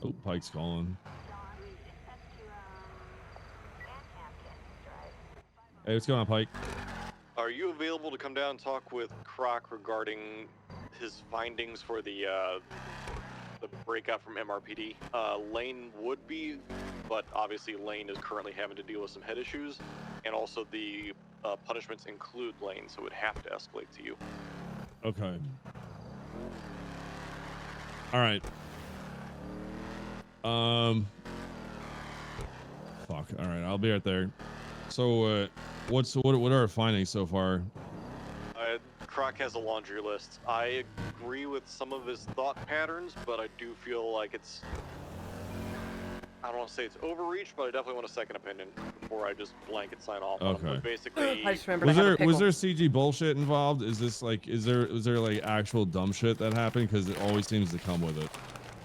Oh, Pike's calling. Hey, what's going on, Pike? Are you available to come down and talk with Croc regarding his findings for the breakout from MRPD? Lane would be, but obviously Lane is currently having to deal with some head issues, and also the punishments include Lane, so it would have to escalate to you. Okay. All right. Fuck. All right, I'll be right there. So, what are our findings so far? Croc has a laundry list. I agree with some of his thought patterns, but I do feel like it's, I don't want to say it's overreach, but I definitely want a second opinion before I just blanket sign off on him. But basically, I just remembered was there CG bullshit involved? Is this like, was there like actual dumb shit that happened? Because it always seems to come with it.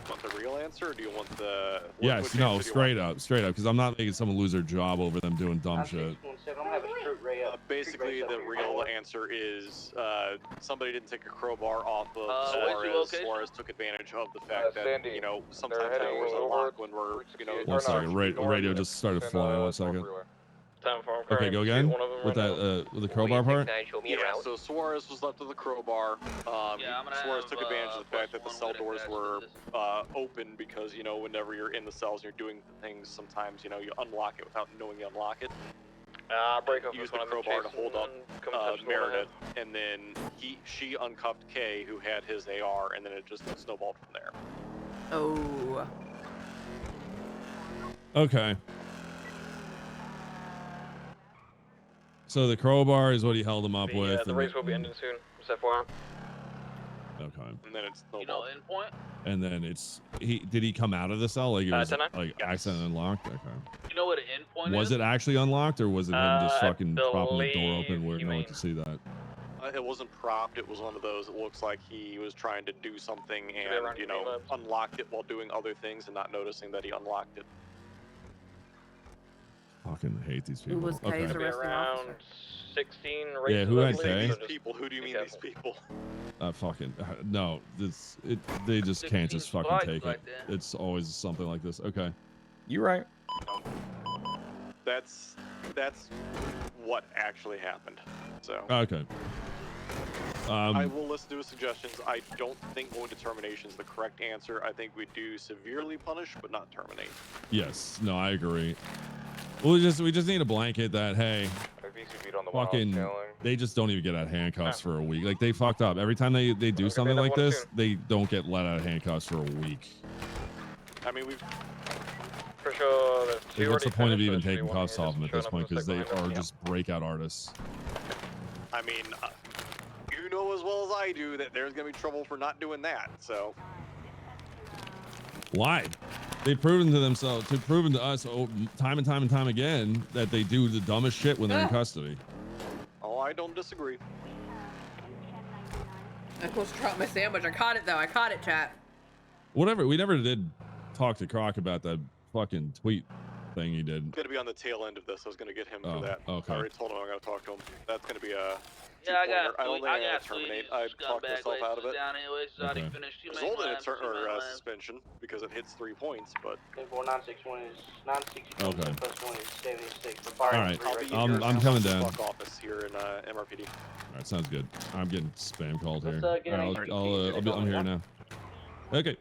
Want the real answer, or do you want the? Yes, no, straight up, because I'm not making someone lose their job over them doing dumb shit. Basically, the real answer is somebody didn't take a crowbar off of Suarez. Suarez took advantage of the fact that, you know, sometimes that doors unlock when we're, you know... 1 second, radio just started flying. 1 second. Okay, go again with that with the crowbar part. Yeah, so Suarez was left with the crowbar. Suarez took advantage of the fact that the cell doors were open because, you know, whenever you're in the cells and you're doing things, sometimes, you know, you unlock it without knowing you unlock it. Use the crowbar to hold up Meredith, and then she uncuffed Kay, who had his AR, and then it just snowballed from there. Oh. Okay. So the crowbar is what he held him up with. Yeah, the race will be ending soon. Just FYI. Okay. And then it's snowballed. You know, endpoint. And then did he come out of the cell like it was like accidentally unlocked? Okay. You know what an endpoint was is? it actually unlocked, or was it him just fucking propping the door open where no one could see that? It wasn't propped. It was one of those. It looks like he was trying to do something and, you know, unlocked it while doing other things and not noticing that he unlocked it. Fucking hate these people. Who was Kay's arresting officer? 16 races. Yeah, who had Kay? These people. Who do you mean these people? Fucking no. They just can't just fucking take it. It's always something like this. Okay. You're right. That's what actually happened. So. Okay. I will listen to his suggestions. I don't think going to termination is the correct answer. I think we do severely punish, but not terminate. Yes. No, I agree. We just need a blanket that, hey, fucking, they just don't even get out of handcuffs for a week. Like, they fucked up. Every time they do something like this, they don't get let out of handcuffs for a week. I mean, we've... For sure. Like, what's the point of even taking cuffs off them at this point? Because they are just breakout artists. I mean, you know as well as I do that there's going to be trouble for not doing that, so... Lied. They've proven to themselves, proven to us time and time again that they do the dumbest shit when they're in custody. Oh, I don't disagree. I supposed to drop my sandwich. I caught it though. I caught it, chat. Whatever. We never did talk to Croc about that fucking tweet thing he did. I'm going to be on the tail end of this. I was going to get him for that. Okay. I already told him I'm going to talk to him. That's going to be a... Yeah, I got. I don't think I'm going to terminate. I talked myself out of it. Okay. Resulted in suspension because it hits 3 points, but... 961 is 961 Okay. plus 1 is 76. All right. I'm coming down. Office here in MRPD. All right, sounds good. I'm getting spam called here. Let's, I'm here now. Okay.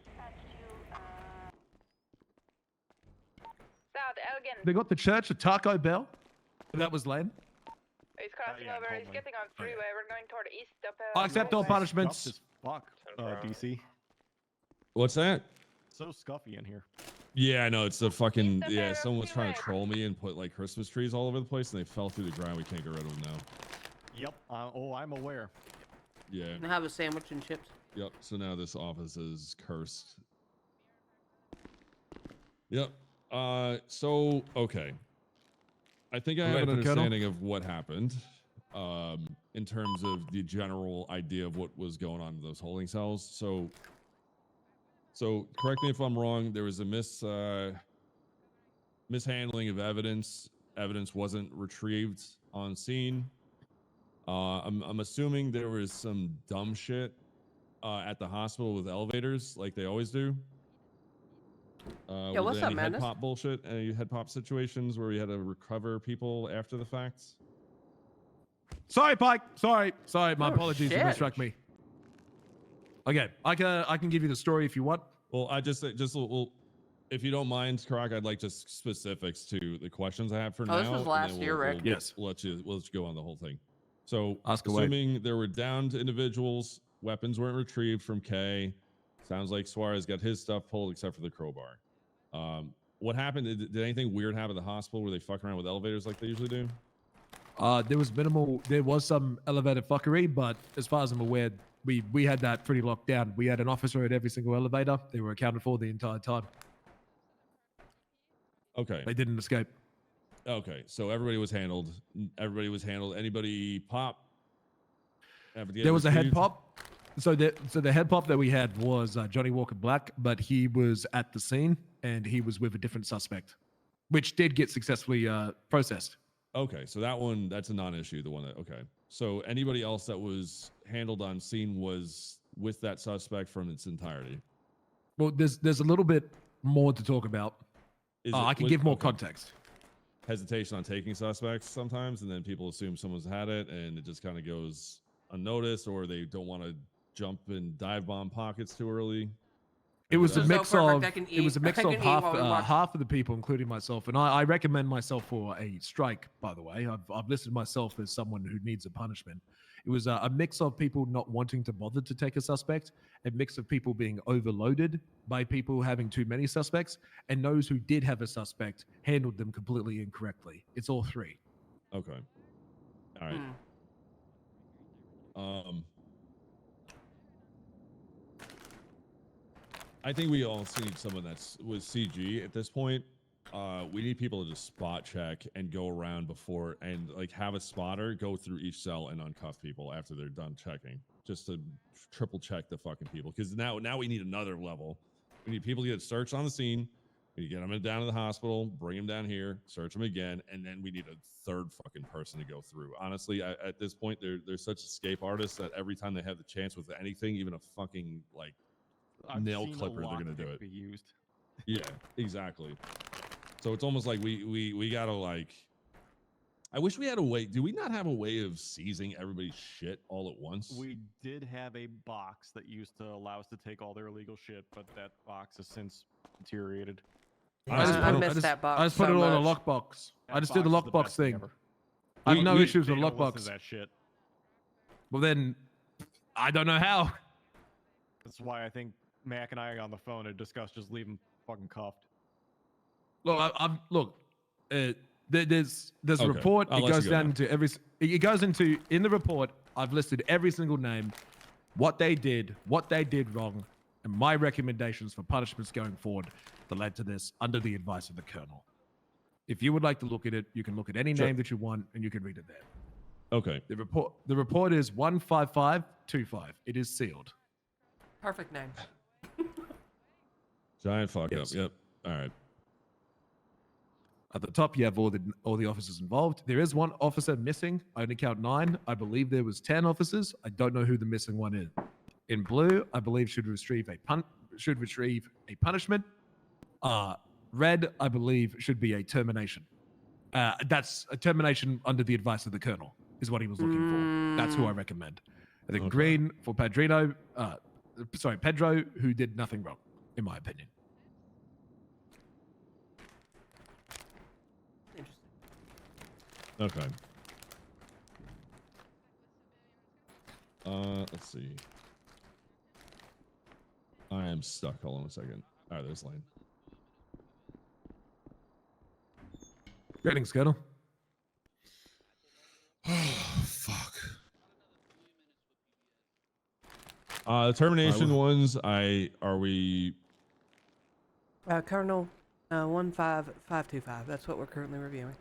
South Elgin. They got the church at Taco Bell. That was Len. He's crossing over. He's getting on freeway. We're going toward east up. I accept all punishments. Fuck, DC. What's that? So scuffy in here. Yeah, I know. It's the fucking, yeah, someone was trying to troll me and put like Christmas trees all over the place and they fell through the ground. We can't get rid of them now. Yep. I'm aware. Yeah. And have a sandwich and chips. Yep. So now this office is cursed. Yep. So, okay. I think I have an understanding of what happened in terms of the general idea of what was going on in those holding cells. So correct me if I'm wrong. There was a mishandling of evidence. Evidence wasn't retrieved on scene. I'm assuming there was some dumb shit at the hospital with elevators, like they always do. Yeah, was what's there up, any man? head pop bullshit? Any head pop situations where we had to recover people after the facts? Sorry, Pike. Sorry. My Oh, apologies. You shit. misstruck me. Okay, I can give you the story if you want. Well, well, if you don't mind, Karak, I'd like just specifics to the questions I have for now. This was last year, Rick. Yes. We'll let you go on the whole thing. So, Ask away. assuming there were downed individuals, weapons weren't retrieved from K. Sounds like Suarez got his stuff pulled except for the crowbar. What happened? Did anything weird happen at the hospital where they fuck around with elevators like they usually do? There was minimal. There was some elevator fuckery, but as far as I'm aware, we had that pretty locked down. We had an officer at every single elevator. They were accounted for the entire time. Okay. They didn't escape. Okay, so everybody was handled. Anybody pop? There was a head pop. So the head pop that we had was Johnny Walker Black, but he was at the scene and he was with a different suspect, which did get successfully processed. Okay, so that's a non-issue. The one that So anybody else that was handled on scene was with that suspect from its entirety. Well, there's a little bit more to talk about. I can give more context. Hesitation on taking suspects sometimes, and then people assume someone's had it, and it just kind of goes unnoticed, or they don't want to jump and dive bomb pockets too early. It was a So mix perfect, of I can it was a eat. mix I of can eat while we watch. half of the people, including myself, and I recommend myself for a strike. By the way, I've listed myself as someone who needs a punishment. It was a mix of people not wanting to bother to take a suspect, a mix of people being overloaded by people having too many suspects, and those who did have a suspect handled them completely incorrectly. It's all three. Okay. All right. I think we also need someone that's with CG at this point. We need people to just spot check and go around before and like have a spotter go through each cell and uncuff people after they're done checking, just to triple check the fucking people. Because now we need another level. We need people to get searched on the scene. We need to get them down to the hospital, bring them down here, search them again, and then we need a third fucking person to go through. Honestly, at this point, they're such escape artists that every time they have the chance with anything, even a fucking like nail clipper, they're gonna do it. Be used. Yeah, exactly. So it's almost like we gotta like. I wish we had a way. Do we not have a way of seizing everybody's shit all at once? We did have a box that used to allow us to take all their illegal shit, but that box has since deteriorated. I missed that box. I just put so it on a much. lockbox. That I just did the box is lockbox best thing thing. ever. I have no issues They with don't listen lockbox. to that shit. Well, then I don't know how. That's why I think Mac and I are on the phone and discuss just leave him fucking cuffed. Look, there's a Okay, report. I'll It let goes you go down now. into every. It goes into in the report. I've listed every single name, what they did wrong, and my recommendations for punishments going forward that led to this under the advice of the colonel. If you would like to look at it, you can look at any Sure. name that you want, and you can read it there. Okay. The report is 15525. It is sealed. Perfect name. Giant fuck Yes. up. Yep. All right. At the top, you have all the officers involved. There is one officer missing. I only count 9. I believe there was 10 officers. I don't know who the missing one is. In blue, I believe should retrieve a punishment. Red, I believe, should be a termination. That's a termination under the advice of the colonel, is what he was looking for. That's who I recommend. I think Okay. green for Pedro, who did nothing wrong, in my opinion. Interesting. Okay. Let's see. I am stuck. Hold on a second. All right, there's Lane. Greetings, Colonel. Oh, fuck. The termination ones. Are we? Colonel 15525. That's what we're currently reviewing.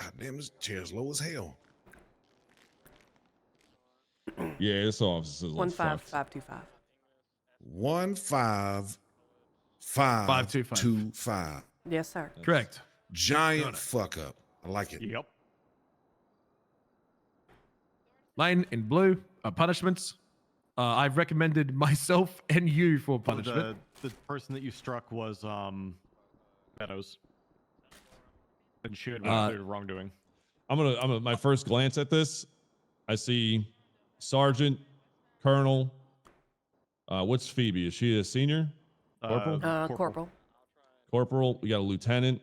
God damn, this chair's low as hell. Yeah, this office is like fucked. 15525. 15525. Yes, sir. Correct. Giant fuck up. I like it. Yep. Lane in blue, punishments. I've recommended myself and you for Oh, punishment. the the person that you struck was Meadows. And she had been cleared of wrongdoing. I'm gonna my first glance at this, I see Sergeant, Colonel. What's Phoebe? Is she a senior? Corporal? Corporal. Corporal. We got a lieutenant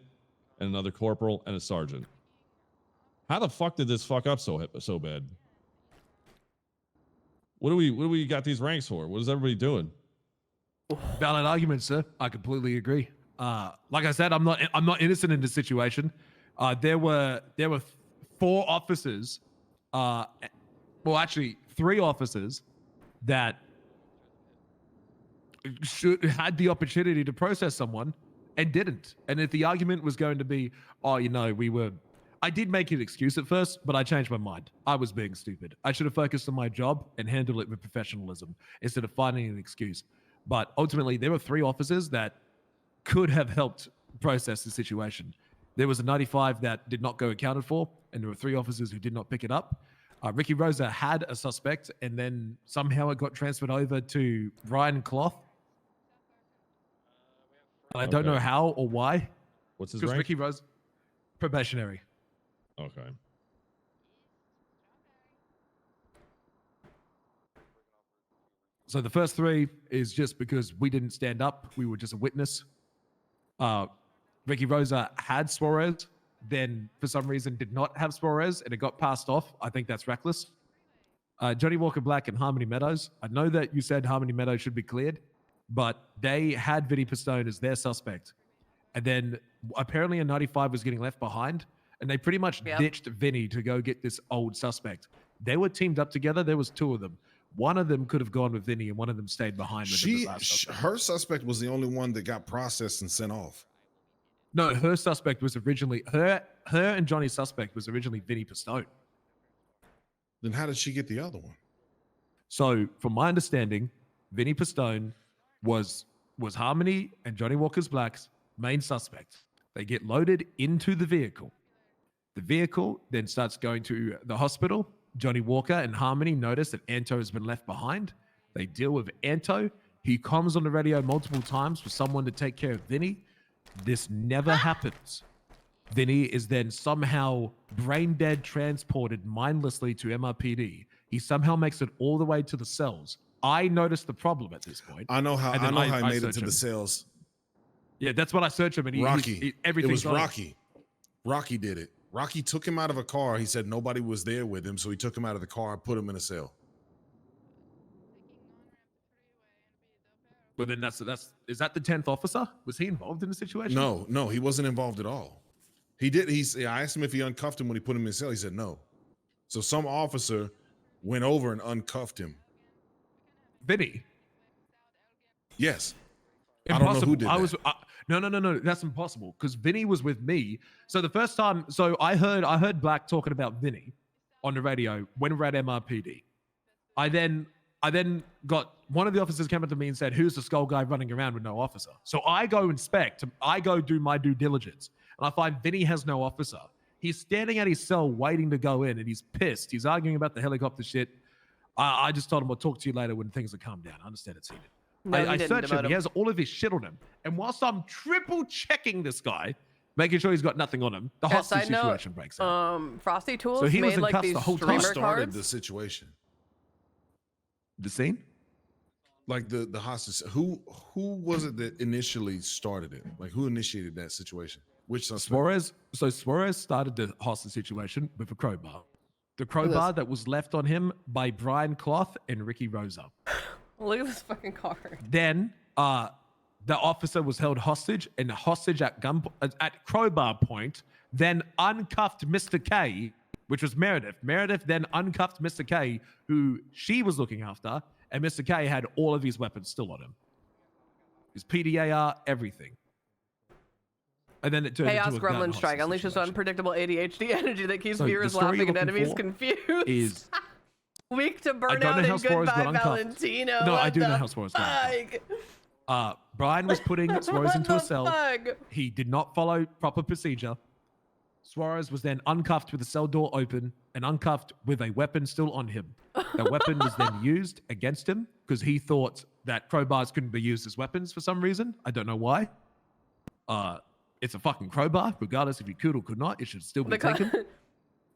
and another corporal and a sergeant. How the fuck did this fuck up so bad? What do we got these ranks for? What is everybody doing? Valid argument, sir. I completely agree. Like I said, I'm not innocent in this situation. There were 4 officers, well, actually 3 officers that had the opportunity to process someone and didn't. And if the argument was going to be, oh, I did make an excuse at first, but I changed my mind. I was being stupid. I should have focused on my job and handled it with professionalism instead of finding an excuse. But ultimately, there were 3 officers that could have helped process the situation. There was a 95 that did not go accounted for, and there were 3 officers who did not pick it up. Ricky Rosa had a suspect, and then somehow it got transferred over to Brian Cloth. And I don't know how or why. What's his Because rank? Ricky Rosa, probationary. Okay. So the first 3 is just because we didn't stand up. We were just a witness. Ricky Rosa had Suarez, then for some reason did not have Suarez, and it got passed off. I think that's reckless. Johnny Walker Black and Harmony Meadows. I know that you said Harmony Meadows should be cleared, but they had Vinny Pistone as their suspect. And then apparently a 95 was getting left behind, and they pretty much ditched Vinny to go get this old suspect. They were teamed up together. There was 2 of them. One of them could have gone with Vinny, and one of them stayed behind with the last suspect. Her suspect was the only one that got processed and sent off. No, her suspect was originally her and Johnny's suspect was originally Vinny Pistone. Then how did she get the other one? So, from my understanding, Vinny Pistone was Harmony and Johnny Walker's Black's main suspect. They get loaded into the vehicle. The vehicle then starts going to the hospital. Johnny Walker and Harmony notice that Anto has been left behind. They deal with Anto. He comes on the radio multiple times for someone to take care of Vinny. This never happens. Vinny is then somehow brain dead transported mindlessly to MRPD. He somehow makes it all the way to the cells. I noticed the problem at this point. I know how he made it to the cells. Yeah, that's when I searched him, and it was Rocky. Rocky did it. Rocky took him out of a car. He said nobody was there with him, so he took him out of the car and put him in a cell. But then is that the 10th officer? Was he involved in the situation? No, he wasn't involved at all. He did. I asked him if he uncuffed him when he put him in a cell. He said no. So some officer went over and uncuffed him. Vinny? Yes. Impossible. I don't know who did that. No. That's impossible because Vinny was with me. So the first time, I heard Black talking about Vinny on the radio when we were at MRPD. I then got one of the officers came up to me and said, "Who's the skull guy running around with no officer?" So I go inspect. I go do my due diligence, and I find Vinny has no officer. He's standing at his cell waiting to go in, and he's pissed. He's arguing about the helicopter shit. I just told him I'll talk to you later when things have calmed down. I understand it's heated. No, I search him. He has all of his shit on him. And whilst I'm triple checking this guy, making sure he's got nothing on him, the hostage situation breaks out. Frosty Tools So he was made in like cuffs these the whole time. streamer Started cards. the situation. The scene? Like the hostage. Who was it that initially started it? Like who initiated that situation? Which suspect? Suarez started the hostage situation with a crowbar. The crowbar that was left on him by Brian Cloth and Ricky Rosa. Look at this fucking card. Then the officer was held hostage and hostage at crowbar point, then uncuffed Mr. K, which was Meredith. Meredith then uncuffed Mr. K, who she was looking after, and Mr. K had all of his weapons still on him. His PDAR, everything. And then it turned Chaos into a gun Gremlin Strike hostage unleashes situation. unpredictable ADHD energy that keeps So the viewers story laughing you're and looking enemies for confused. is weak to I don't burnout know how and Suarez got goodbye uncuffed. Valentino. No, I What do know the how Suarez got uncuffed. fuck? Brian was putting Suarez into a cell. Fuck? He did not follow proper procedure. Suarez was then uncuffed with the cell door open and uncuffed with a weapon still on him. The weapon was then used against him because he thought that crowbars couldn't be used as weapons for some reason. I don't know why. It's a fucking crowbar, regardless if you could or could not. It should still be taken.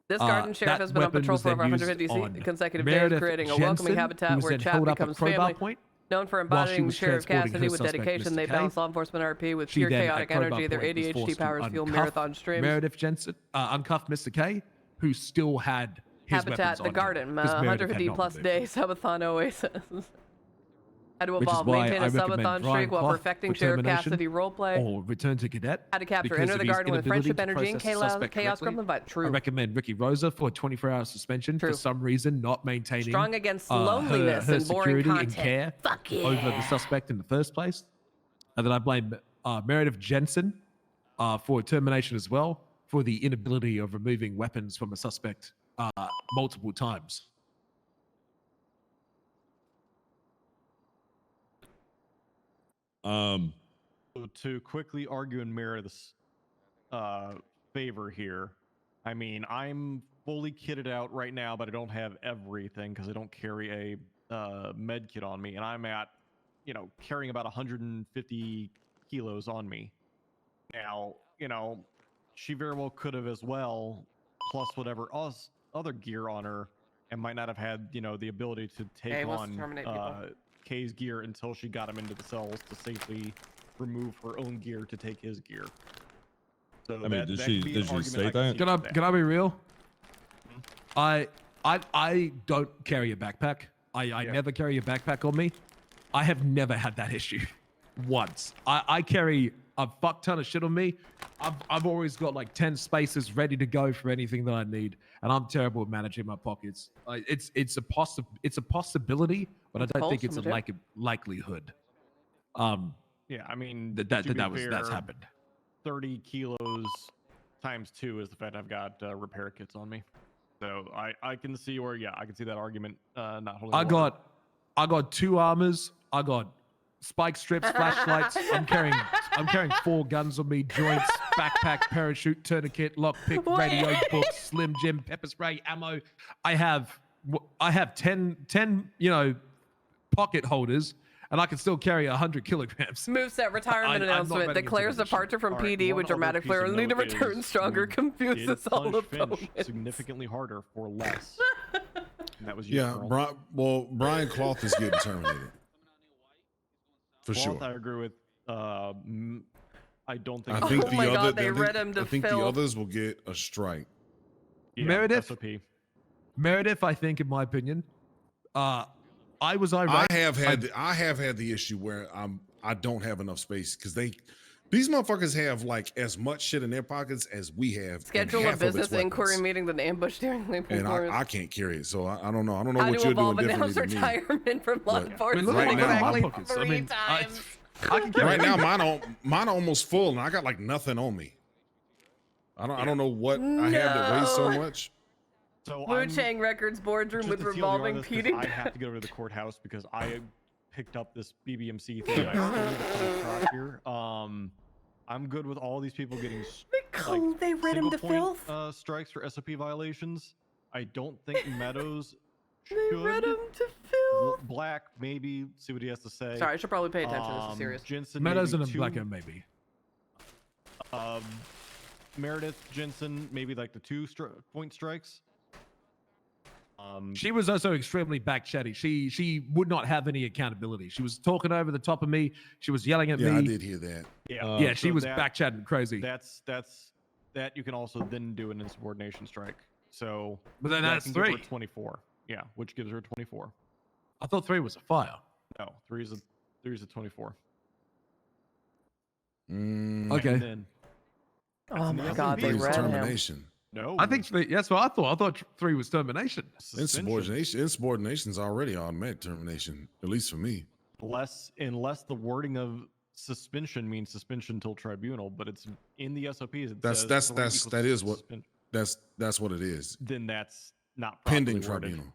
This garden sheriff that has been on weapon patrol was for then over used 150 on consecutive Meredith days, creating a Jensen, welcoming who habitat was where then chat held up at becomes crowbar family. point Known for while she embodying was Sheriff transporting Cassidy her with suspect, dedication, Mr. they K. balance law enforcement RP with She pure then, at chaotic crowbar energy. Their point, was ADHD forced to powers fuel uncuff marathon streams. Meredith Jensen, uncuffed Mr. K, who still had his Habitat, weapons the on him, garden, 'cause Meredith had 150 not plus removed days, subathon oasis. How to Which is evolve, why maintain I a recommend subathon Brian streak while Clough perfecting for Sheriff termination Cassidy roleplay. or return to cadet. How to capture, because enter of the his garden with inability friendship to energy and process the suspect chaos correctly. gremlin vibe. I True. recommend Ricky Rosa for a 24-hour suspension True. for some reason not maintaining Strong against her loneliness and boring security content. and care Fuck yeah. over the suspect in the first place. And then I blame Meredith Jensen for termination as well for the inability of removing weapons from a suspect multiple times. So to quickly argue in Meredith's favor here, I mean, I'm fully kitted out right now, but I don't have everything because I don't carry a med kit on me, and I'm at, carrying about 150 kilos on me. Now, she very well could have as well, plus whatever other gear on her, and might not have had, the ability to take on K's gear until she got him into the cells to safely remove her own gear to take his gear. So I mean, did she say that? Can I be real? I don't carry a backpack. I never carry a backpack on me. I have never had that issue once. I carry a fuck ton of shit on me. I've always got like 10 spaces ready to go for anything that I need, and I'm terrible at managing my pockets. It's a possibility, but I don't think it's a likelihood. Yeah, I mean, that's happened. 30 kilos times 2 is the fact I've got repair kits on me. So I can see where, I can see that argument not holding water. I got 2 armors. I got spike strips, flashlights. I'm carrying 4 guns on me, joints, backpack, parachute, tourniquet, lockpick, radio, books, Slim Jim, pepper spray, ammo. I have 10 pocket holders, and I can still carry 100 kilograms. Moveset retirement announcement declares departure from PD with dramatic flare and need to return stronger, confuses all opponents. Significantly harder for less. And that was Brian Clough is getting terminated. For sure. I agree with. I don't think. I think the others will get a strike. Yeah, Meredith. SOP. Meredith, I think, in my opinion, I have had the issue where I don't have enough space because these motherfuckers have like as much shit in their pockets as we have. Schedule a business inquiry meeting than ambush during the and I can't carry it, so I don't know. I don't know what you're doing differently than me. Retirement from law enforcement right now, exactly 3 times. Right now, mine almost full, and I got like nothing on me. I don't know what I have that weighs so much. So Chang Records boardroom with revolving PD. I have to go to the courthouse because I picked up this BBMC thing. I here. I'm good with all these people getting they read him to filth. Strikes for SOP violations. I don't think Meadows should. They read him to filth. Black, maybe. See what he has to say. Sorry, I should probably pay attention. This is serious. Jensen, Meadows and a 2. Black, maybe. Meredith, Jensen, maybe like the 2 point strikes. She was also extremely back-chatty. She would not have any accountability. She was talking over the top of me. She was yelling at me. Yeah, I did hear that. Yeah, she was back-chatting crazy. That you can also then do an insubordination strike. So, but then that's 3. 24. Yeah, which gives her 24. I thought 3 was a fire. No, 3 is a 24. Okay. Then, oh my God, they read termination. No, I think that's what I thought. I thought 3 was termination. Insubordination's already automatic termination, at least for me. Unless the wording of suspension means suspension till tribunal, but it's in the SOPs. That's what it is. Then that's not pending worded. tribunal.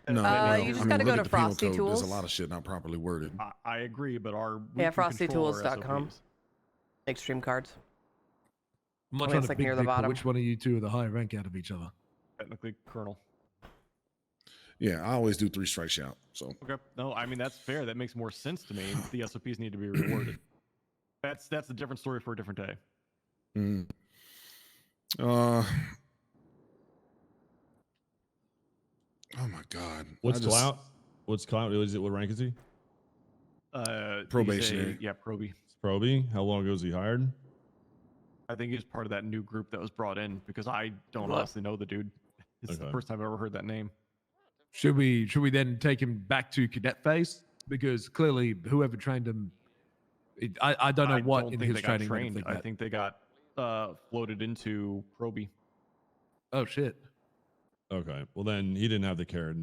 No, you just gotta go to Frosty Tools. There's a lot of shit not properly worded. I agree, but FrostyTools.com. Extreme cards. I'm not trying to pick which one of you 2 are the higher rank out of each other. Technically, Colonel. Yeah, I always do 3 strikes out. So Okay. No, I mean that's fair. That makes more sense to me. The SOPs need to be rewarded. That's a different story for a different day. mm. Oh my God. What's Clout? What's Clout? What rank is he? Probationary. Yeah, Proby. It's Proby. How long ago was he hired? I think he's part of that new group that was brought in because I don't honestly know the dude. It's the first time I've ever heard that name. Should we then take him back to cadet phase? Because clearly whoever trained him, I don't know what in his training. Trained. I think they got floated into Proby. Oh shit. Okay. Well, then he didn't have the care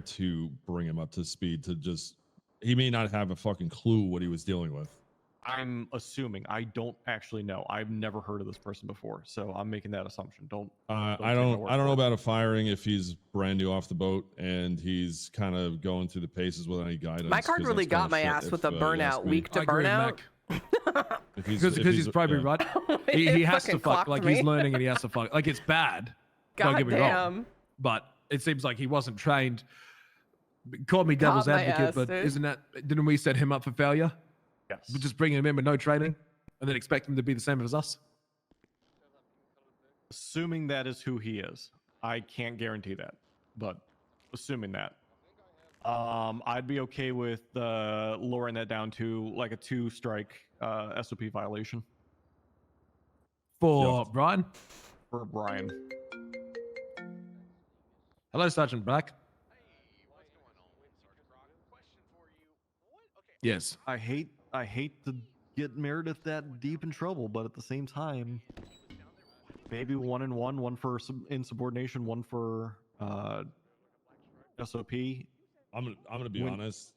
to bring him up to speed to just. He may not have a fucking clue what he was dealing with. I'm assuming. I don't actually know. I've never heard of this person before, so I'm making that assumption. I don't know about a firing if he's brand new off the boat and he's kind of going through the paces without any guidance. My card really got my ass with a burnout, weak to burnout. Because he's probably right. He has to fuck. Like he's learning and he has to fuck. Like it's bad. Don't get me wrong. But it seems like he wasn't trained. Call me devil's advocate, but didn't we set him up for failure? Yes. We're just bringing him in with no training and then expect him to be the same as us? Assuming that is who he is. I can't guarantee that, but assuming that. I'd be okay with lowering that down to like a 2-strike SOP violation. For Brian? For Brian. Hello, Sergeant Black. Yes. I hate to get Meredith that deep in trouble, but at the same time, maybe 1 and 1 for insubordination, 1 for SOP. I'm gonna be honest.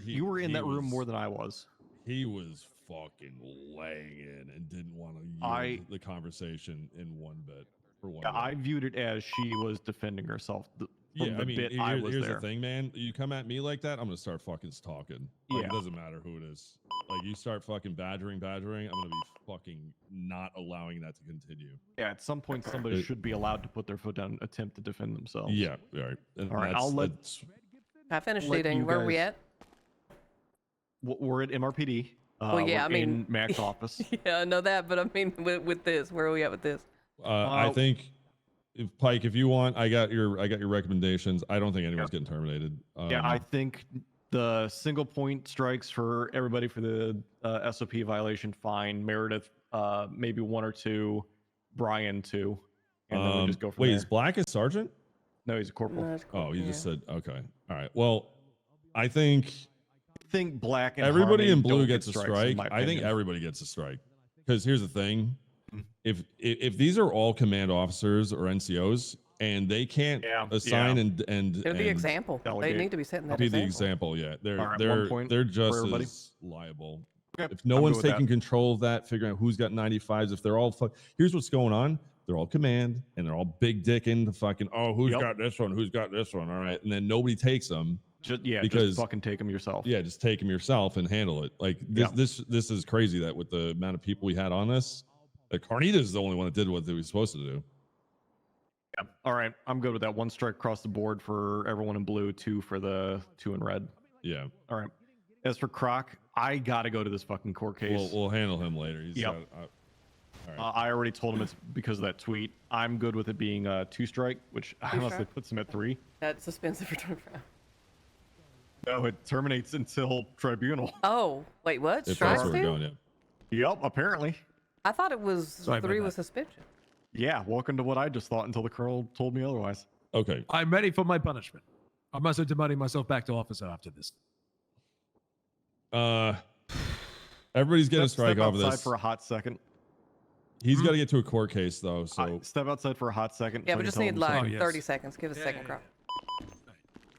You were in that room more than I was. He was fucking laying in and didn't want to use the conversation in one bit. For one. I viewed it as she was defending herself. Here's the thing, man. You come at me like that, I'm gonna start fucking talking. Like, it doesn't matter who it is. Like you start fucking badgering, I'm gonna be fucking not allowing that to continue. Yeah, at some point somebody should be allowed to put their foot down and attempt to defend themselves. Yeah, all right. All right, I finished eating. Where are we at? We're at MRPD. Well, yeah, I mean, in Mack's office. Yeah, I know that, but I mean, with this, where are we at with this? I think, Pike, if you want, I got your recommendations. I don't think anyone's getting terminated. Yeah, I think the single point strikes for everybody for the SOP violation, fine. Meredith, maybe 1 or 2. Brian 2, and then we just go from there. Wait, is Black a sergeant? No, he's a corporal. No, Oh, you just said okay. All right. Well, I think Black and everybody Harmony in blue don't gets a get strike. strikes, I think everybody gets a strike because here's the thing: if these are all command officers or NCOs and they can't assign and they're the example. They need to be setting that example. The example. Yeah, right, they're just as liable. Okay. If no one's taking control of that, figuring out who's got 95s, if they're all here's what's going on. They're all command and they're all big dicking the fucking, who's got this one? Who's got this one? All right. And then nobody takes them. Just fucking take them yourself. Yeah. Just take them yourself and handle it. Like this is crazy that with the amount of people we had on this, Carnita is the only one that did what they were supposed to do. Yeah. All right. I'm good with that. 1 strike across the board for everyone in blue, 2 for the 2 in red. Yeah. All right. As for Croc, I got to go to this fucking court case. We'll handle him later. He's all right. I already told him it's because of that tweet. I'm good with it being a 2-strike, which honestly puts him at 3. That's suspensive for 24 hours. No, it terminates until tribunal. Oh, wait, what? Strikes too? Yep, apparently. I thought it was 3 with suspension. Yeah, welcome to what I just thought until the colonel told me otherwise. Okay. I'm ready for my punishment. I'm also demoting myself back to officer after this. Everybody's getting a strike off of this. For a hot second. He's got to get to a court case though, so step outside for a hot second. Yeah, we just need like 30 seconds. Give us a second, Croc.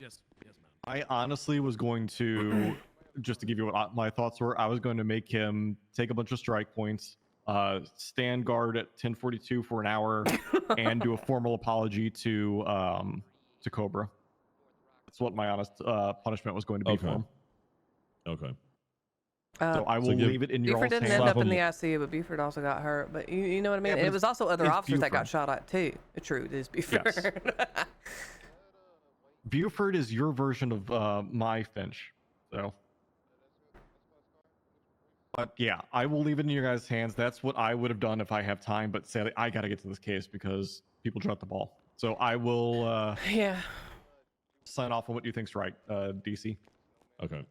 Yes, ma'am. I honestly was going to, just to give you what my thoughts were, I was going to make him take a bunch of strike points, stand guard at 10:42 for an hour, and do a formal apology to Cobra. That's what my honest punishment was going to be for him. Okay. So I will leave it in your Buford didn't end up in the ICU, but Buford also got hurt. But you know what I mean? Yeah, it was also other officers that got Buford. shot at too. The truth is Buford. Yes. Buford is your version of my Finch, so. But yeah, I will leave it in your guys' hands. That's what I would have done if I have time. But sadly, I got to get to this case because people dropped the ball. So I will. Yeah. Sign off on what you think's right, DC. Okay.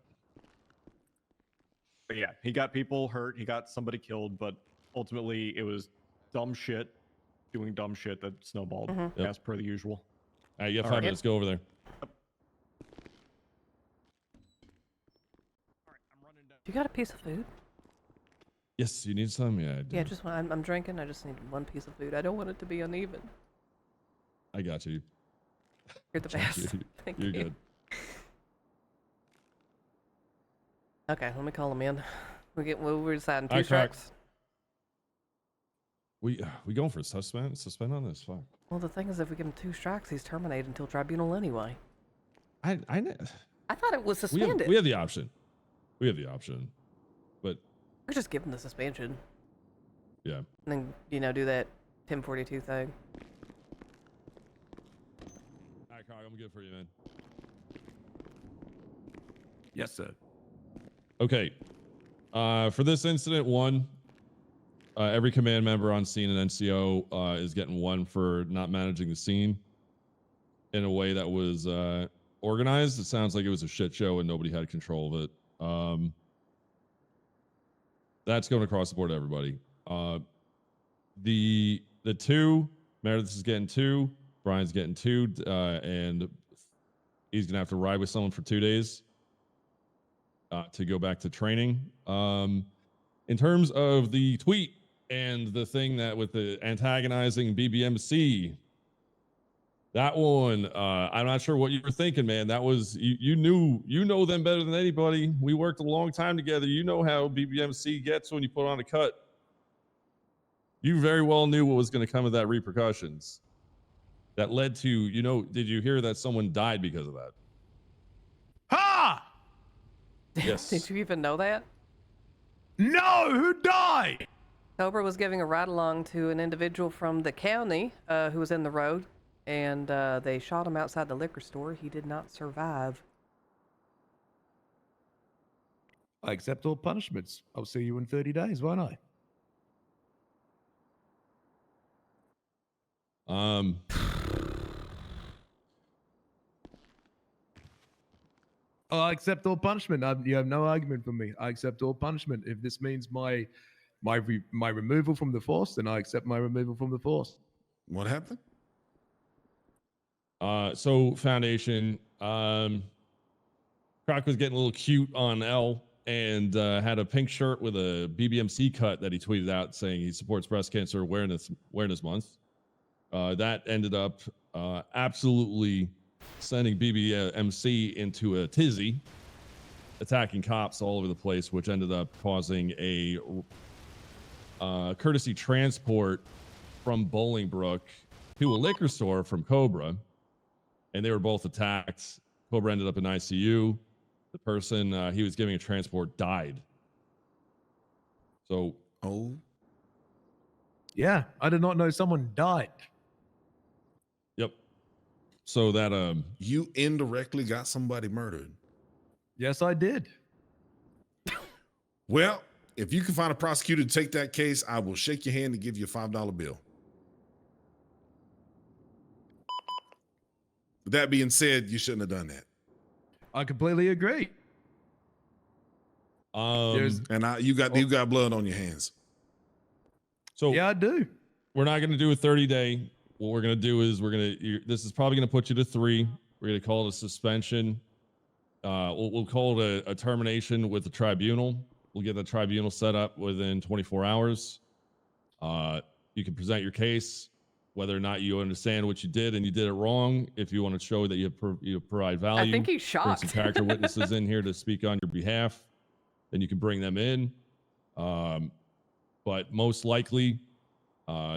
But yeah, he got people hurt. He got somebody killed. But ultimately, it was dumb shit doing dumb shit that snowballed as per the usual. All right, you have 5 minutes. Go over there. You got a piece of food? Yes, you need some? Yeah, I do. Yeah, just one. I'm drinking. I just need one piece of food. I don't want it to be uneven. I got you. You're the best. Thank You're you. good. Okay, let me call him in. We're deciding 2 All right, strikes. We going for a suspend? Suspend on this? Fuck. Well, the thing is, if we give him 2 strikes, he's terminated until tribunal anyway. I thought it was suspended. We have the option. We have the option, but we just give him the suspension. Yeah. And then do that 1042 thing. All right, Carl, I'm good for you, man. Yes, sir. Okay. For this incident, 1, every command member on scene and NCO is getting 1 for not managing the scene in a way that was organized. It sounds like it was a shit show and nobody had control of it. That's going across the board to everybody. The 2, Meredith is getting 2, Brian's getting 2, and he's gonna have to ride with someone for 2 days to go back to training. In terms of the tweet and the thing that with the antagonizing BBMC, that one, I'm not sure what you were thinking, man. That was, you know them better than anybody. We worked a long time together. You know how BBMC gets when you put on a cut. You very well knew what was going to come of that repercussions. That led to, did you hear that someone died because of that? Ha! Yes. Did you even know that? No, who died? Cobra was giving a ride along to an individual from the county who was in the road, and they shot him outside the liquor store. He did not survive. I accept all punishments. I'll see you in 30 days, won't I? I accept all punishment. You have no argument for me. I accept all punishment. If this means my removal from the force, then I accept my removal from the force. What happened? So Foundation, Croc was getting a little cute on L and had a pink shirt with a BBMC cut that he tweeted out saying he supports Breast Cancer Awareness Month. That ended up absolutely sending BBMC into a tizzy, attacking cops all over the place, which ended up causing a courtesy transport from Bolingbrook to a liquor store from Cobra, and they were both attacked. Cobra ended up in ICU. The person he was giving a transport died. So, yeah, I did not know someone died. Yep. So that you indirectly got somebody murdered. Yes, I did. Well, if you can find a prosecutor to take that case, I will shake your hand and give you a $5 bill. With that being said, you shouldn't have done that. I completely agree. And you got blood on your hands. So yeah, I do. We're not going to do a 30-day. What we're going to do is this is probably going to put you to 3. We're going to call it a suspension. We'll call it a termination with the tribunal. We'll get the tribunal set up within 24 hours. You can present your case, whether or not you understand what you did and you did it wrong. If you want to show that you provide value, I think he's shocked. Bring some character witnesses in here to speak on your behalf, then you can bring them in. But most likely,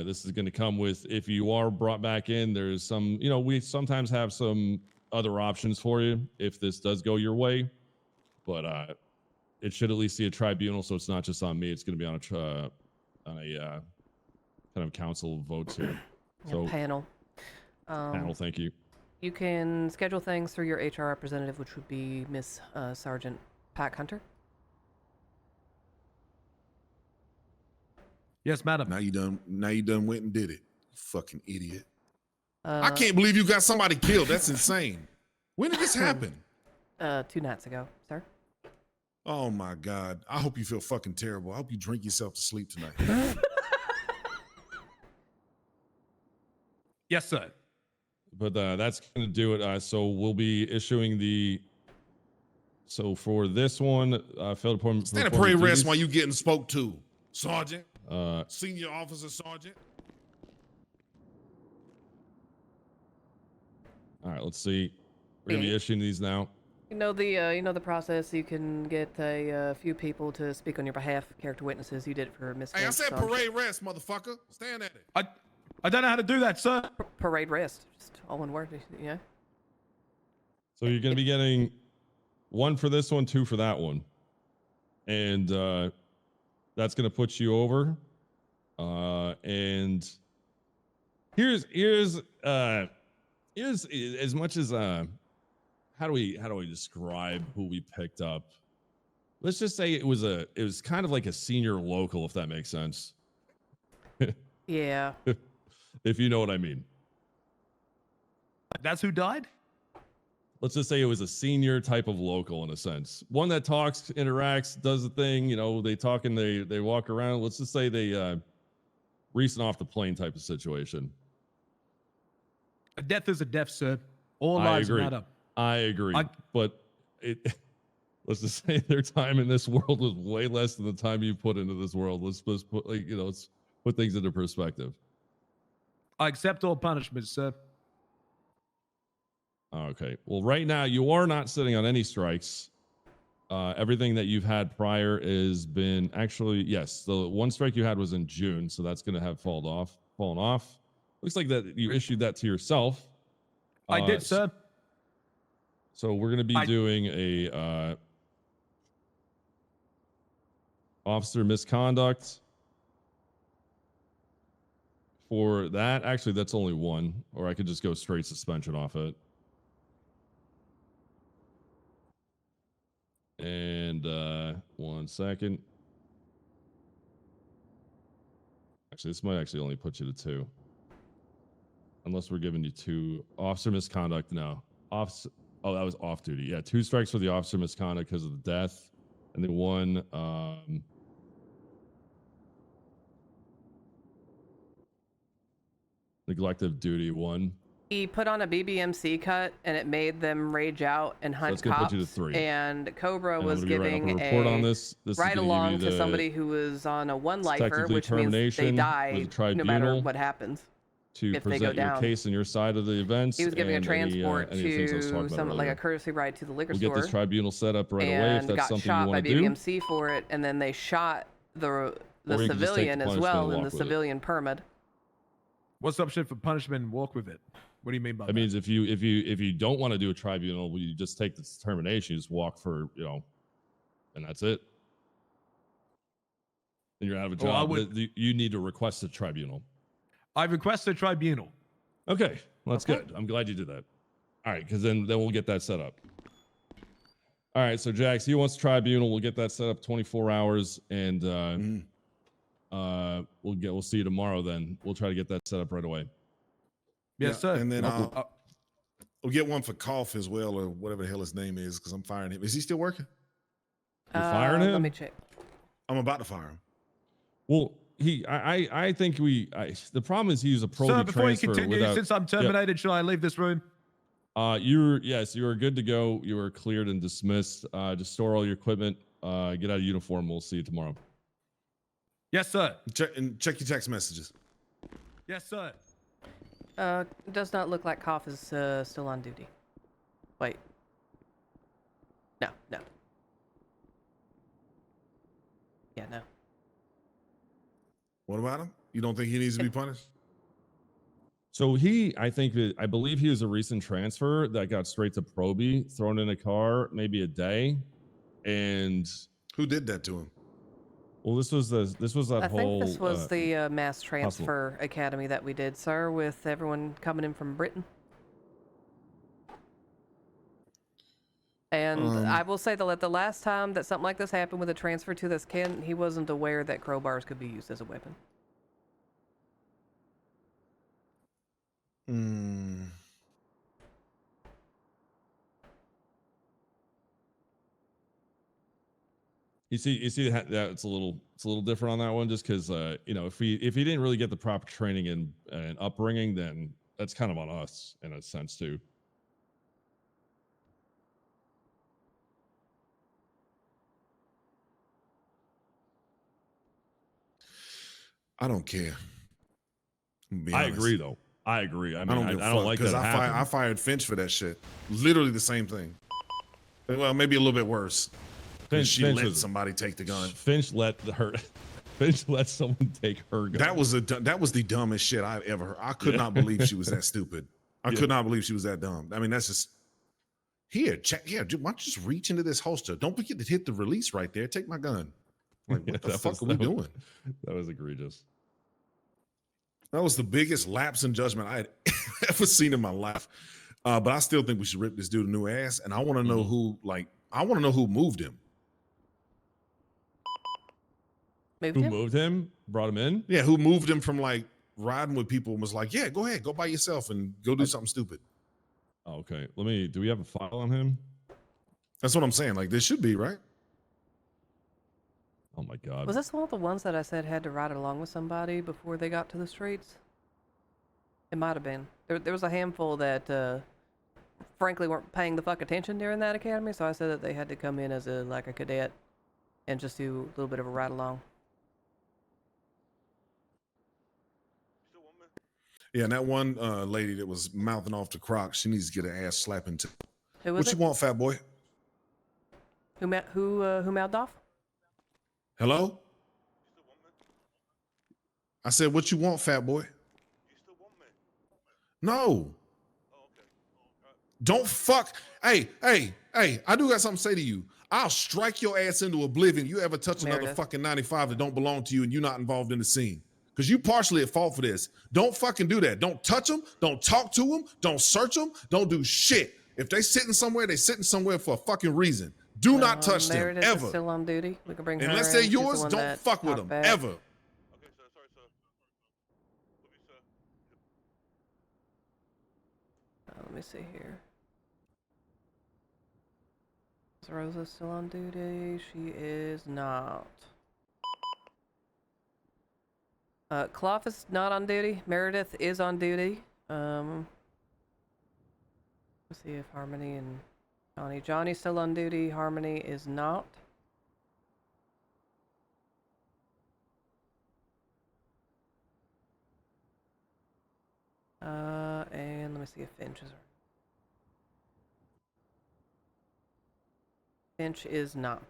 this is going to come with, if you are brought back in, there's some, we sometimes have some other options for you if this does go your way. But it should at least see a tribunal, so it's not just on me. It's going to be on a kind of council of votes here. Yeah, So panel. Panel, thank you. You can schedule things through your HR representative, which would be Miss Sergeant Pack Hunter. Yes, madam. Now you done went and did it. You fucking idiot. I can't believe you got somebody killed. That's insane. When did this happen? 2 nights ago, sir. Oh my God. I hope you feel fucking terrible. I hope you drink yourself to sleep tonight. Yes, sir. But that's going to do it. So we'll be issuing the. So for this one, field department. Stand at parade rest while you getting spoke to, Sergeant. Senior officer, Sergeant. All right, let's see. We're gonna be issuing these now. You know the process. You can get a few people to speak on your behalf, character witnesses. You did it for Miss. Hey, I said parade rest, motherfucker. Stand at it. I don't know how to do that, sir. Parade rest, just all one word. Yeah. So you're gonna be getting 1 for this one, 2 for that one, and that's gonna put you over. And here's as much as how do we describe who we picked up? Let's just say it was kind of like a senior local, if that makes sense. Yeah. If you know what I mean. That's who died? Let's just say it was a senior type of local in a sense. One that talks, interacts, does the thing, they talk and they walk around. Let's just say they recent off the plane type of situation. A death is a death, sir. All lives matter. I agree. But let's just say their time in this world was way less than the time you put into this world. Let's put let's put things into perspective. I accept all punishments, sir. Okay. Well, right now you are not sitting on any strikes. Everything that you've had prior has been actually, yes, the 1 strike you had was in June, so that's going to have fallen off. Looks like that you issued that to yourself. I did, sir. So we're going to be doing a officer misconduct for that. Actually, that's only 1, or I could just go straight suspension off it. And 1 second. Actually, this might actually only put you to 2. Unless we're giving you 2. Officer misconduct, no. Officer, oh, that was off duty. Yeah, 2 strikes for the officer misconduct because of the death. And then 1, neglect of duty 1. He put on a BBMC cut, and it made them rage out and hunt So that's gonna cops. put you to 3. And Cobra was giving giving a report on this. ride along to somebody who was on a 1 lifer, which means they die no matter what happens. To if they present go your down. case and your side of the events. He was giving a transport any things I was talking to about like earlier. a courtesy ride to the liquor We'll store. get this tribunal set up right away if and that's got something you shot by want to do. BBMC for it, and then they shot the Or you can just take civilian the as punishment well and in walk the with it. civilian permit. What's the option for punishment and walk with it? What do you mean by that? That means if you don't want to do a tribunal, you just take the determination, you just walk for, and that's it. And you're out of a job. You need to request a tribunal. I request a tribunal. Okay, well, that's good. I'm glad you did that. All right, because then we'll get that set up. All right, so Jax, he wants tribunal. We'll get that set up 24 hours, and we'll see you tomorrow. Then we'll try to get that set up right away. Yes, sir. And then we'll get 1 for Cough as well, or whatever the hell his name is, because I'm firing him. Is he still working? You're firing him? Let me check. I'm about to fire him. Well, I think the problem is he's a pro Sir, before you transfer continue, without, since I'm terminated, should I leave this room? you are good to go. You are cleared and dismissed. Just store all your equipment. Get out of uniform. We'll see you tomorrow. Yes, sir. Check your text messages. Yes, sir. Does not look like Koff is still on duty. Wait. No. Yeah, no. What about him? You don't think he needs to be punished? So I believe he was a recent transfer that got straight to Proby, thrown in a car, maybe a day, and who did that to him? Well, this was that I whole. think this was the mass transfer academy that we did, sir, with everyone coming in from Britain. And I will say that the last time that something like this happened with a transfer to this Kent, he wasn't aware that crowbars could be used as a weapon. You see that it's a little different on that one, just because you know, if he didn't really get the proper training and upbringing, then that's kind of on us in a sense too. I don't care. I agree, though. I agree. I mean, I don't like that. Because I fired Finch for that shit. Literally the same thing. Well, maybe a little bit worse. Finch let somebody take the gun. Finch let someone take her gun. That was the dumbest shit I've ever heard. I could not believe she was that stupid. I could not believe she was that dumb. I mean, that's just here. Check here. Why don't you just reach into this holster? Don't forget to hit the release right there. Take my gun. Like, what the fuck are we doing? That was egregious. That was the biggest lapse in judgment I had ever seen in my life. But I still think we should rip this dude a new ass. And I want to know who moved him. Moved him? Brought him in? Yeah, who moved him from like riding with people and was like, yeah, go ahead, go by yourself and go do something stupid. Okay. Do we have a file on him? That's what I'm saying. Like, there should be, right? Oh my God. Was this one of the ones that I said had to ride along with somebody before they got to the streets? It might have been. There was a handful that, frankly, weren't paying the fuck attention during that academy, so I said that they had to come in as a cadet and just do a little bit of a ride along. Yeah, and that one lady that was mouthing off to Croc, she needs to get her ass slapping too. Who was what you want, fat boy? Who mouthed off? Hello? I said, what you want, fat boy? No. Don't fuck. Hey, I do got something to say to you. I'll strike your ass into oblivion. You ever touch another fucking 95 that don't belong to you and you're not involved in the scene. Because you partially at fault for this. Don't fucking do that. Don't touch them. Don't talk to them. Don't search them. Don't do shit. If they sitting somewhere, they sitting somewhere for a fucking reason. Do not touch them, Meredith ever. is still on duty. We can bring her Unless in. they're She's the yours, one don't that fuck with talked them, back. ever. Let me see here. Is Rosa still on duty? She is not. Clough is not on duty. Meredith is on duty. Let's see if Harmony and Johnny's still on duty. Harmony is not. And let me see if Finch is. Finch is not.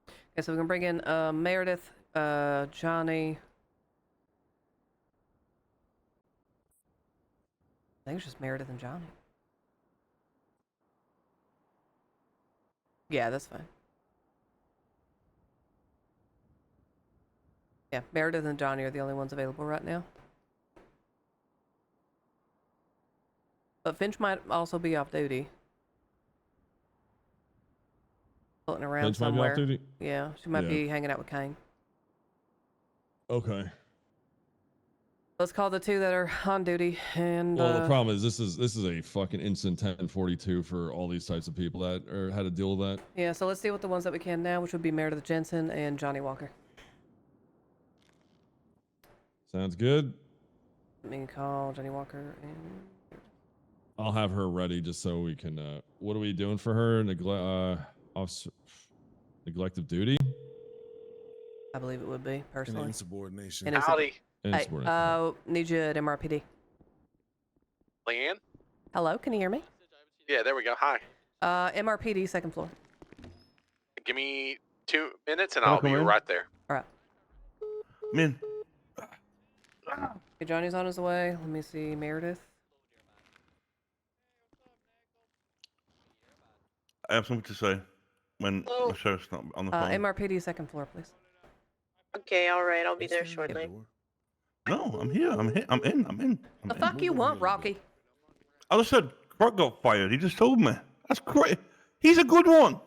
Okay, so we can bring in Meredith, Johnny. I think it's just Meredith and Johnny. Yeah, that's fine. Yeah, Meredith and Johnny are the only ones available right now. But Finch might also be off duty. Floating around Finch somewhere. might be off duty? Yeah, she might be hanging out with Chang. Okay. Let's call the two that are on duty. And well, the problem is this is a fucking instant 1042 for all these types of people that had to deal with that. Yeah, so let's deal with the ones that we can now, which would be Meredith Jensen and Johnny Walker. Sounds good. Let me call Johnny Walker and I'll have her ready just so we can. What are we doing for her? Neglect of duty? I believe it would be personally. And insubordination. Howdy. Need you at MRPD. Leann? Hello, can you hear me? Yeah, there we go. Hi. MRPD, second floor. Give me 2 minutes and I'll be right there. All right. Man. Okay, Johnny's on his way. Let me see, Meredith. I have something to say when the sheriff's not on the phone. MRPD, second floor, please. Okay, all right. I'll be there shortly. No, I'm here. I'm in. The fuck you want, Rocky? I just said Croc got fired. He just told me. That's great. He's a good one.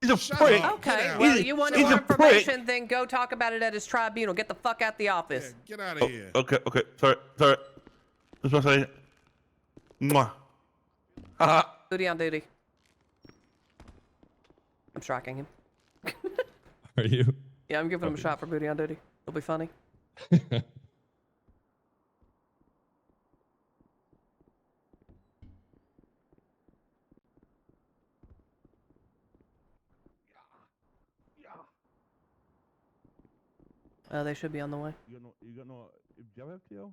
He's a Shut prick. up. Okay, Get out. well, you wanted He's more a prick. information, then go talk about it at his tribunal. Get the fuck out the Yeah, office. get out of here. Okay. Sorry. Just want to say, mwah. Haha. Booty on duty. I'm striking him. Are you? Yeah, I'm giving him a Okay. shot for booty on duty. It'll be funny. They should be on the way. You got no. Do you have FTO?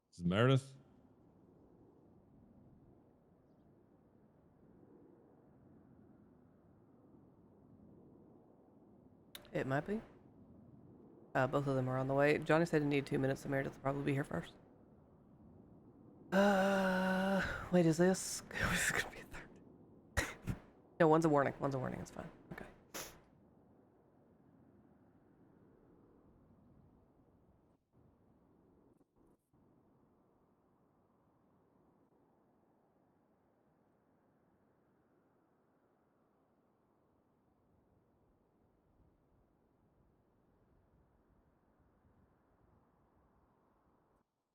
This is Meredith. It might be. Both of them are on the way. Johnny said he needed 2 minutes, so Meredith will probably be here first. Wait, is this? This is gonna be a third. No, one's a warning. One's a warning. It's fine. Okay.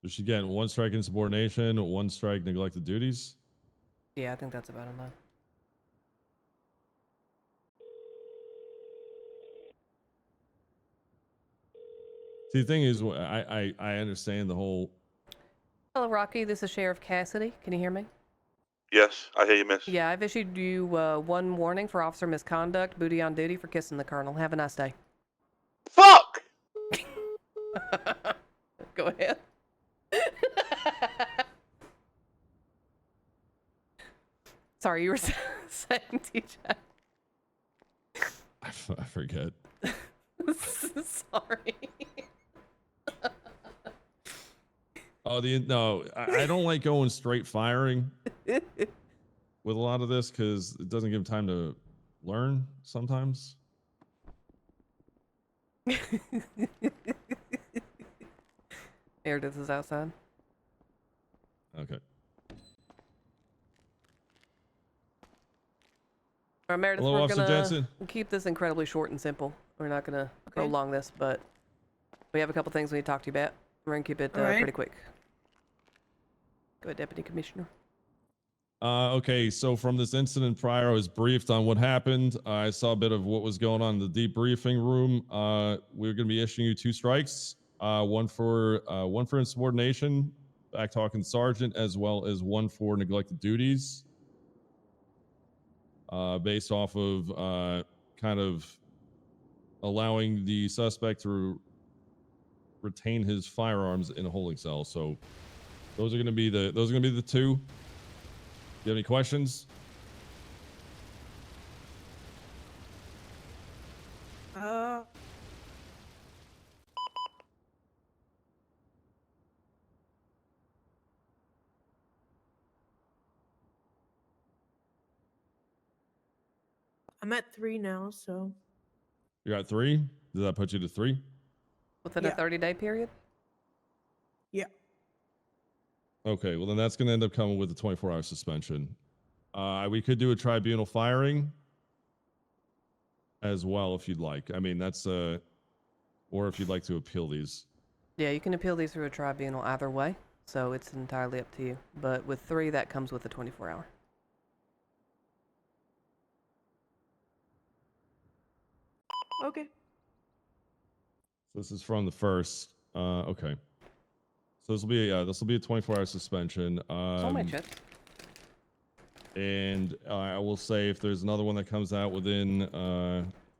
So she getting 1 strike insubordination, 1 strike neglected duties. Yeah, I think that's about enough. See, the thing is, I understand the whole. Hello, Rocky. This is Sheriff Cassidy. Can you hear me? Yes, I hear you, miss. Yeah, I've issued you 1 warning for officer misconduct, booty on duty for kissing the colonel. Have a nice day. Fuck! Go ahead. Sorry, you were saying, TJ. I forget. Sorry. Oh, no, I don't like going straight firing with a lot of this because it doesn't give time to learn sometimes. Meredith is outside. Okay. All right, Meredith, Hello, we're Officer gonna Jensen. keep this incredibly short and simple. We're not gonna prolong this, but we have a couple things we need to talk to you about. We're gonna keep it pretty quick. Go ahead, Deputy Commissioner. Okay, so from this incident prior, I was briefed on what happened. I saw a bit of what was going on in the debriefing room. We're going to be issuing you 2 strikes, one for insubordination, back talking sergeant, as well as 1 for neglected duties, based off of kind of allowing the suspect to retain his firearms in a holding cell. So those are going to be the 2. Do you have any questions? I'm at 3 now, so. You're at 3? Does that put you to 3? Within a 30-day period? Yeah. Okay, well then that's going to end up coming with a 24-hour suspension. We could do a tribunal firing as well if you'd like. I mean, that's or if you'd like to appeal these. Yeah, you can appeal these through a tribunal either way, so it's entirely up to you. But with 3, that comes with a 24-hour. Okay. So this is from the first. Okay. So this will be a 24-hour suspension. It's on my chest. And I will say if there's another one that comes out within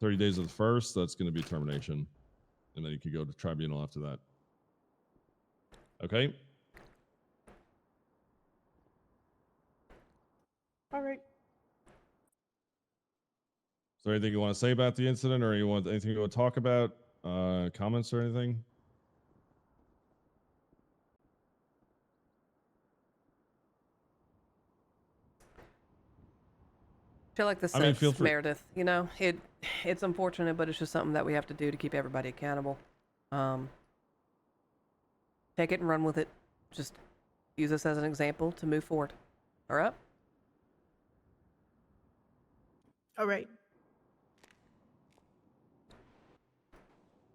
30 days of the first, that's going to be termination. And then you could go to tribunal after that. Okay? All right. Is there anything you want to say about the incident or anything you want to talk about? Comments or anything? I feel like this I mean, sucks, feel free. Meredith. You know, it's unfortunate, but it's just something that we have to do to keep everybody accountable. Take it and run with it. Just use this as an example to move forward. All right? All right.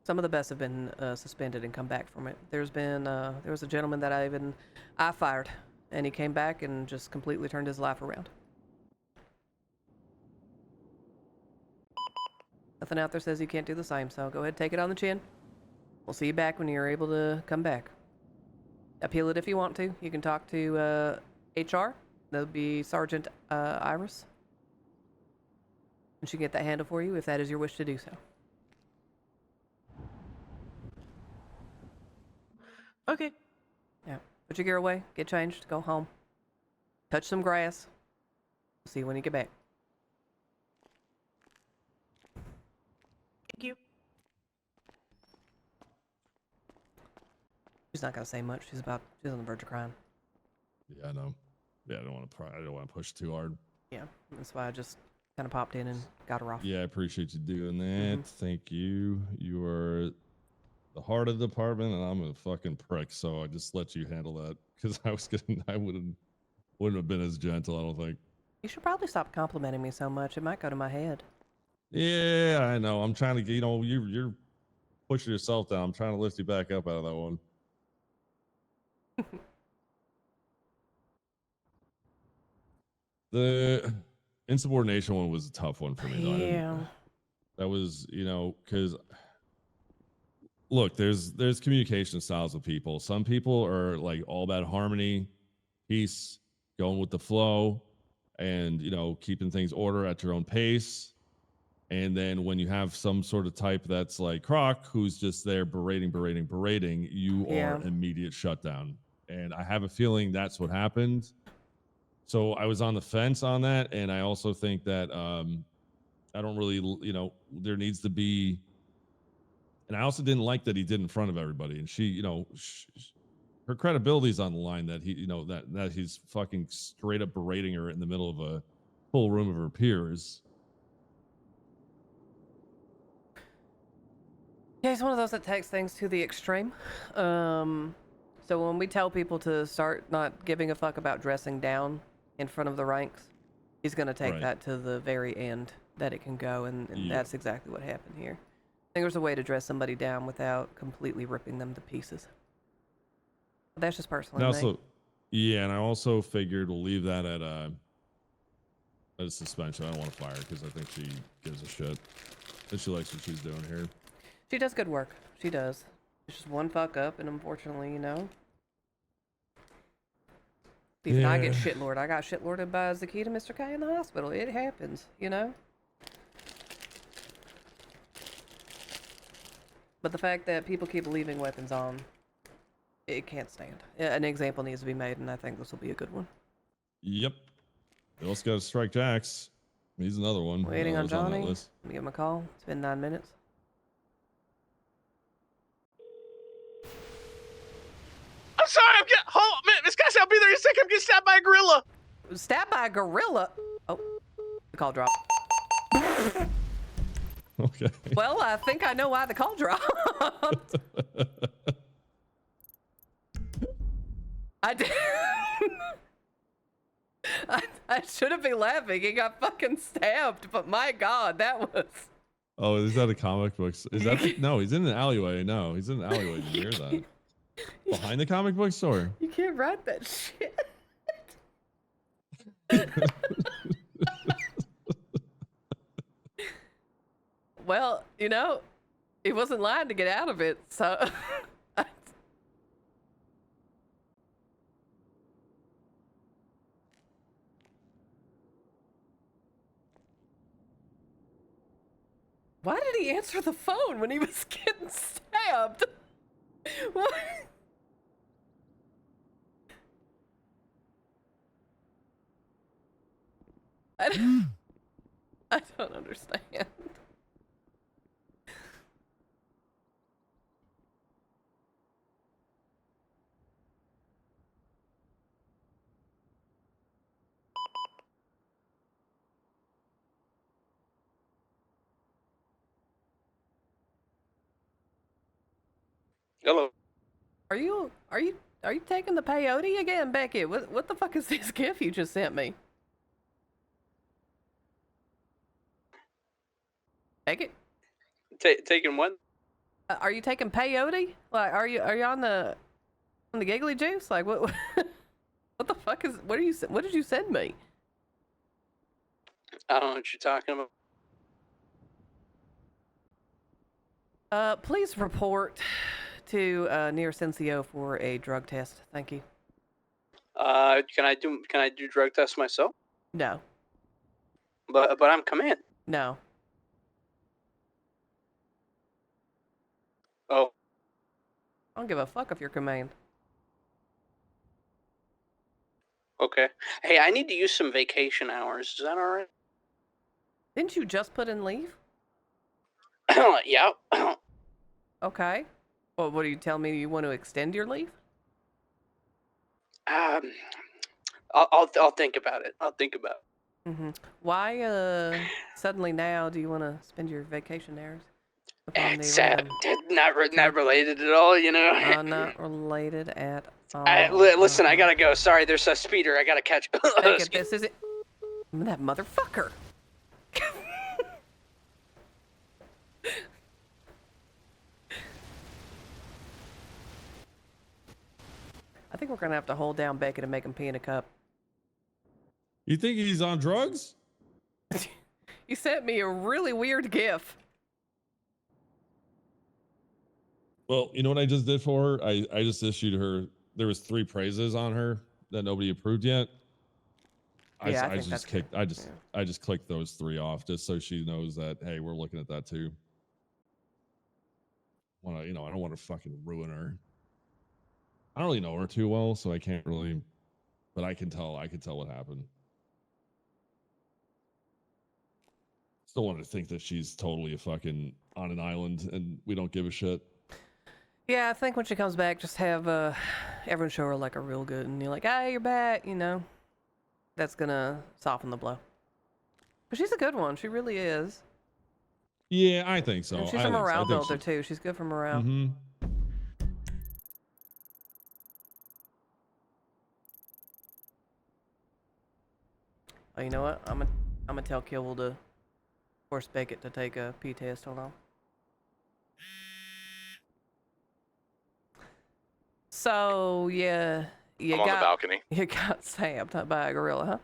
Some of the best have been suspended and come back from it. There was a gentleman that I fired, and he came back and just completely turned his life around. Nothing out there says you can't do the same, so go ahead, take it on the chin. We'll see you back when you're able to come back. Appeal it if you want to. You can talk to HR. That'll be Sergeant Iris. And she can get that handle for you if that is your wish to do so. Okay. Yeah. Put your gear away, get changed, go home. Touch some grass. See you when you get back. Thank you. She's not gonna say much. She's on the verge of crying. Yeah, I know. Yeah, I don't want to push too hard. Yeah, that's why I just kind of popped in and got her off. Yeah, I appreciate you doing that. Thank you. You are the heart of the department, and I'm a fucking prick. So I just let you handle that because I wouldn't have been as gentle. I don't think. You should probably stop complimenting me so much. It might go to my head. Yeah, I know. I'm trying to get. You're pushing yourself down. I'm trying to lift you back up out of that one. The insubordination one was a tough one for me, though. Yeah. That was, because look, there's communication styles with people. Some people are like all about harmony, peace, going with the flow, and keeping things order at your own pace. And then when you have some sort of type that's like Croc, who's just there berating, you are immediate shutdown. And I have a feeling that's what happened. So I was on the fence on that, and I also think that I don't really, there needs to be, and I also didn't like that he did in front of everybody. And she, her credibility's on the line that he, that he's fucking straight up berating her in the middle of a full room of her peers. Yeah, he's one of those that takes things to the extreme. So when we tell people to start not giving a fuck about dressing down in front of the ranks, he's going to take that to the very end that it can go, and that's exactly what happened here. I think there's a way to dress somebody down without completely ripping them to pieces. But that's just personal. And I also figured we'll leave that at a suspension. I don't want to fire her because I think she gives a shit. And she likes what she's doing here. She does good work. She does. It's just one fuck up, and unfortunately, even I get shitlord. I got shitlorded by Zakita Mr. K in the hospital. It happens, But the fact that people keep leaving weapons on, it can't stand. An example needs to be made, and I think this will be a good one. Yep. We also got to strike Jax. He's another one. Waiting on Johnny. Let me give him a call. It's been 9 minutes. I'm sorry, Miss Cassidy, I'll be there in a second. I'm getting stabbed by a gorilla. Stabbed by a gorilla? Oh, the call dropped. Okay. Well, I think I know why the call dropped. I did. I shouldn't be laughing. He got fucking stabbed, but my God, that was. Oh, is that a comic book? Is that no? He's in an alleyway. No, he's in an alleyway. Did you hear that? Behind the comic book store. You can't write that shit. Well, he wasn't lying to get out of it, so. Why did he answer the phone when he was getting stabbed? What? I don't understand. Hello. Are you Are you taking the peyote again, Becky? What the fuck is this gift you just sent me? Becky? Taking what? Are you taking peyote? Like, are you on the giggly juice? Like, what? What the fuck is? What did you send me? I don't know what you're talking about. Please report to near Sensio for a drug test. Thank you. Can I do drug tests myself? No. But I'm command. No. Oh. I don't give a fuck if you're command. Okay. Hey, I need to use some vacation hours. Is that all right? Didn't you just put in leave? Yeah. Okay. Well, what do you tell me? You want to extend your leave? I'll think about it. I'll think about it. Mm-hmm. Why suddenly now do you want to spend your vacation hours? It's not related at all, you know. Not related at all. Listen, I gotta go. Sorry, there's a speeder. I gotta catch. This is it. That motherfucker. I think we're gonna have to hold down Becky to make him pee in a cup. You think he's on drugs? You sent me a really weird gif. Well, you know what I just did for her? I just issued her. There was 3 praises on her that nobody approved yet. I just clicked those 3 off just so she knows that, hey, we're looking at that too. I don't want to fucking ruin her. I don't really know her too well, so I can't really, but I can tell what happened. Still want to think that she's totally a fucking on an island and we don't give a shit. Yeah, I think when she comes back, just have everyone show her like a real good, and you're like, hey, you're back, you know. That's gonna soften the blow. But she's a good one. She really is. Yeah, I think so. And she's a morale builder too. She's good for morale. Mm-hmm. Oh, you know what? I'm gonna tell Kibble to force Beckett to take a P test. Hold on. So yeah, you I'm on the balcony. You got stabbed by a gorilla, huh?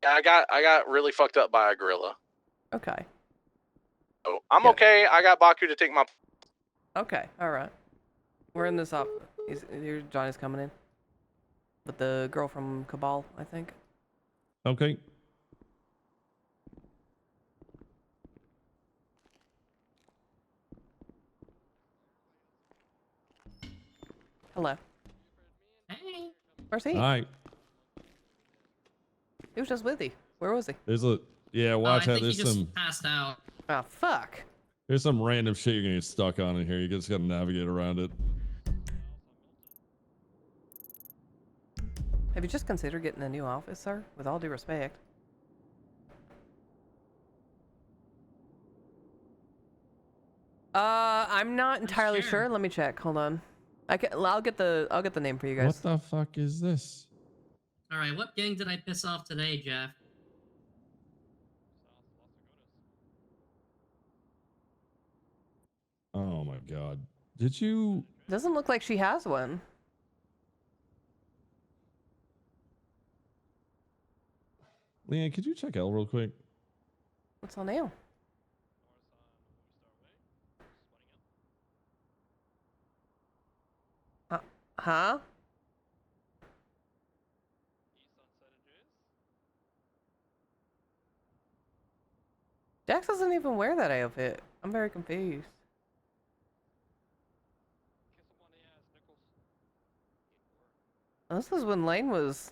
Yeah, I got really fucked up by a gorilla. Okay. Oh, I'm okay. I got Baku to take my. Okay, all right. We're in this office. Johnny's coming in with the girl from Cabal, I think. Okay. Hello. Hey. Where's he? Hi. He was just with you. Where was he? Watch out. I think There's he just some. passed out. Oh, fuck. There's some random shit you're gonna get stuck on in here. You just gotta navigate around it. Have you just considered getting a new office, sir? With all due respect. I'm not entirely sure. Let me check. Hold on. I'll get the name for you guys. What the fuck is this? All right, what gang did I piss off today, Jeff? Oh my god. Did you? Doesn't look like she has one. Leann, could you check L real quick? What's on L? Huh? Jax doesn't even wear that outfit. I'm very confused. This is when Lane was...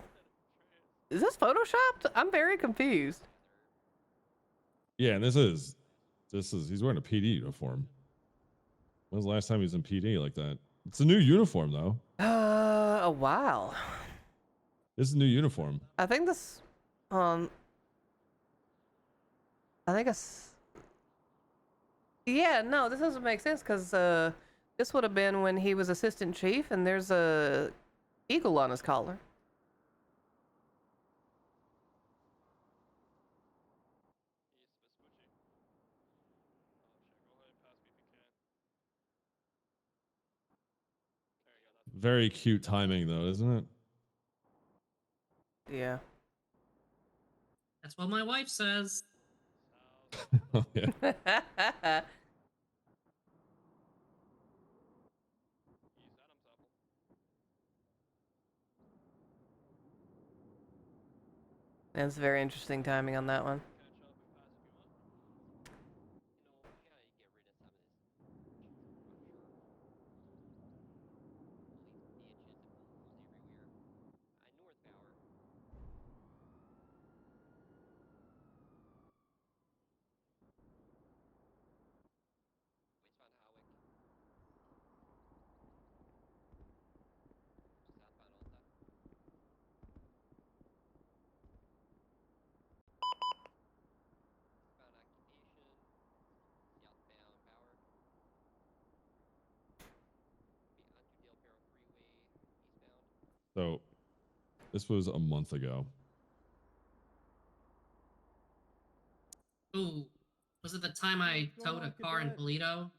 Is this photoshopped? I'm very confused. Yeah, and he's wearing a PD uniform. When was the last time he was in PD like that? It's a new uniform though. A while. This is a new uniform. I think this, I think it's, yeah, no, this doesn't make sense because, This would have been when he was assistant chief, and there's a eagle on his collar. Very cute timing, though, isn't it? Yeah. That's what my wife says. Oh, yeah. That's very interesting timing on that one. So, this was a month ago. Ooh, was it the time I towed a car in Polito?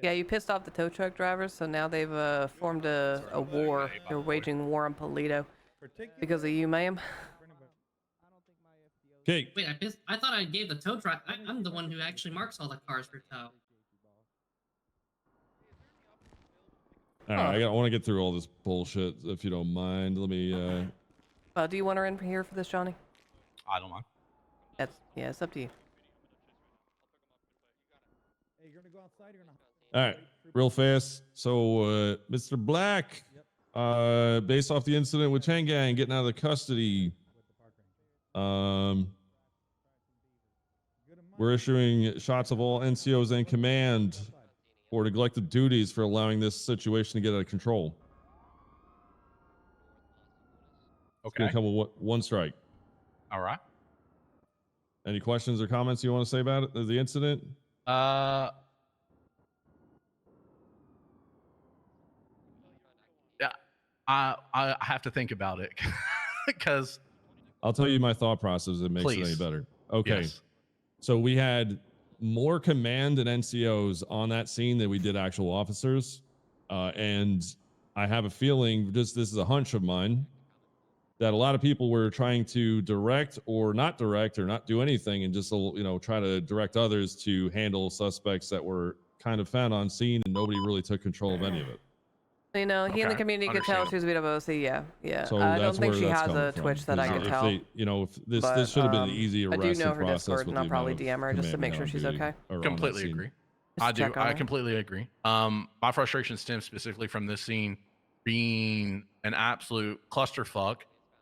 Yeah, you pissed off the tow truck drivers, so now they've formed a war. They're waging war on Polito because of you, ma'am. Okay. Wait, I thought I gave the tow truck. I'm the one who actually marks all the cars for tow. All right, I want to get through all this bullshit, if you don't mind. Let me. Do you want her in here for this, Johnny? I don't mind. Yeah, it's up to you. Hey, you're gonna go outside. You're gonna. All right, real fast. So, Mr. Black, based off the incident with Chang Gang getting out of the custody, we're issuing shots of all NCOs in command for neglected duties for allowing this situation to get out of control. Okay. It's gonna come with one strike. All right. Any questions or comments you want to say about it, the incident? Yeah, I have to think about it because I'll tell you my thought process. It makes it any better. Okay. Yes. So we had more command and NCOs on that scene than we did actual officers. And I have a feeling, just this is a hunch of mine, that a lot of people were trying to direct or not do anything and just, try to direct others to handle suspects that were kind of found on scene, and nobody really took control of any of it. You know, he in the community could tell she was a bit of OC. Yeah. So I don't that's think where she that's has a coming from, twitch that I 'cause can if tell. if this should have been an easy I do arresting know her process Discord, with and the I'll probably amount of DM her just to command make and sure she's being okay. around that completely scene. agree. Just check on I her. completely agree. My frustration stems specifically from this scene being an absolute clusterfuck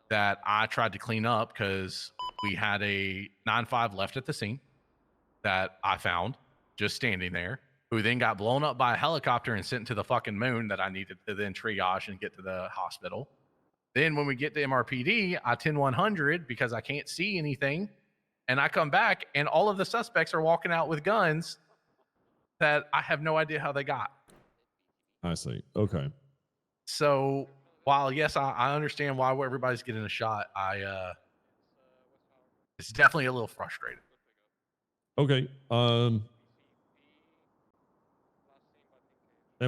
that I tried to clean up because we had a 9-5 left at the scene that I found just standing there, who then got blown up by a helicopter and sent to the fucking moon that I needed to then triage and get to the hospital. Then when we get to MRPD, I 10-100 because I can't see anything. And I come back and all of the suspects are walking out with guns that I have no idea how they got. I see. Okay. So while, yes, I understand why everybody's getting a shot, it's definitely a little frustrating. Okay. And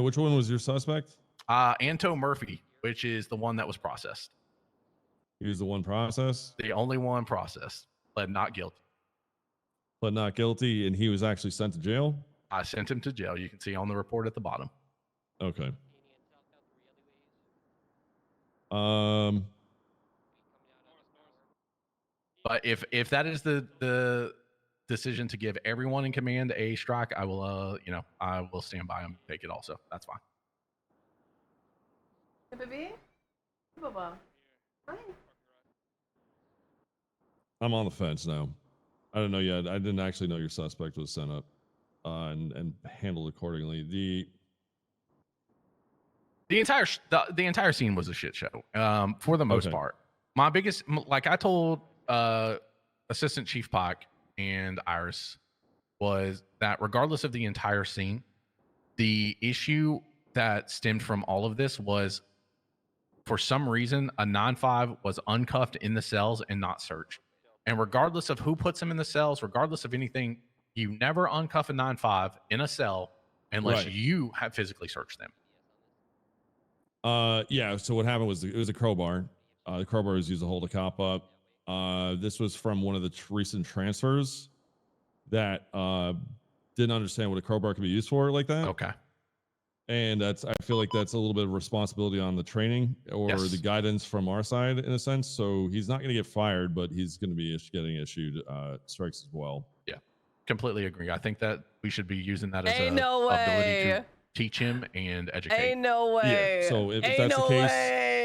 which one was your suspect? Anto Murphy, which is the one that was processed. He was the one processed? The only one processed, but not guilty. But not guilty, and he was actually sent to jail? I sent him to jail. You can see on the report at the bottom. Okay. But if that is the decision to give everyone in command a strike, I will I will stand by him and take it also. That's fine. Baby? Baba. Hi. I'm on the fence now. I don't know yet. I didn't actually know your suspect was sent up and handled accordingly. The entire scene was a shit show for the most part. My biggest, like I told Assistant Chief Pac and Iris, was that regardless of the entire scene, The issue that stemmed from all of this was, for some reason, a 9-5 was uncuffed in the cells and not searched. And regardless of who puts them in the cells, regardless of anything, you never uncuff a 9-5 in a cell unless you have physically searched them. Yeah. So what happened was it was a crowbar. The crowbar was used to hold a cop up. This was from one of the recent transfers that didn't understand what a crowbar could be used for like that. Okay. And I feel like that's a little bit of responsibility on the training or the guidance from our side in a sense. So he's not going to get fired, but he's going to be getting issued strikes as well. Yeah, completely agree. I think that we should be using that as Ain't a no ability way. to teach him and educate. Ain't no way. Yeah. So if that's the case,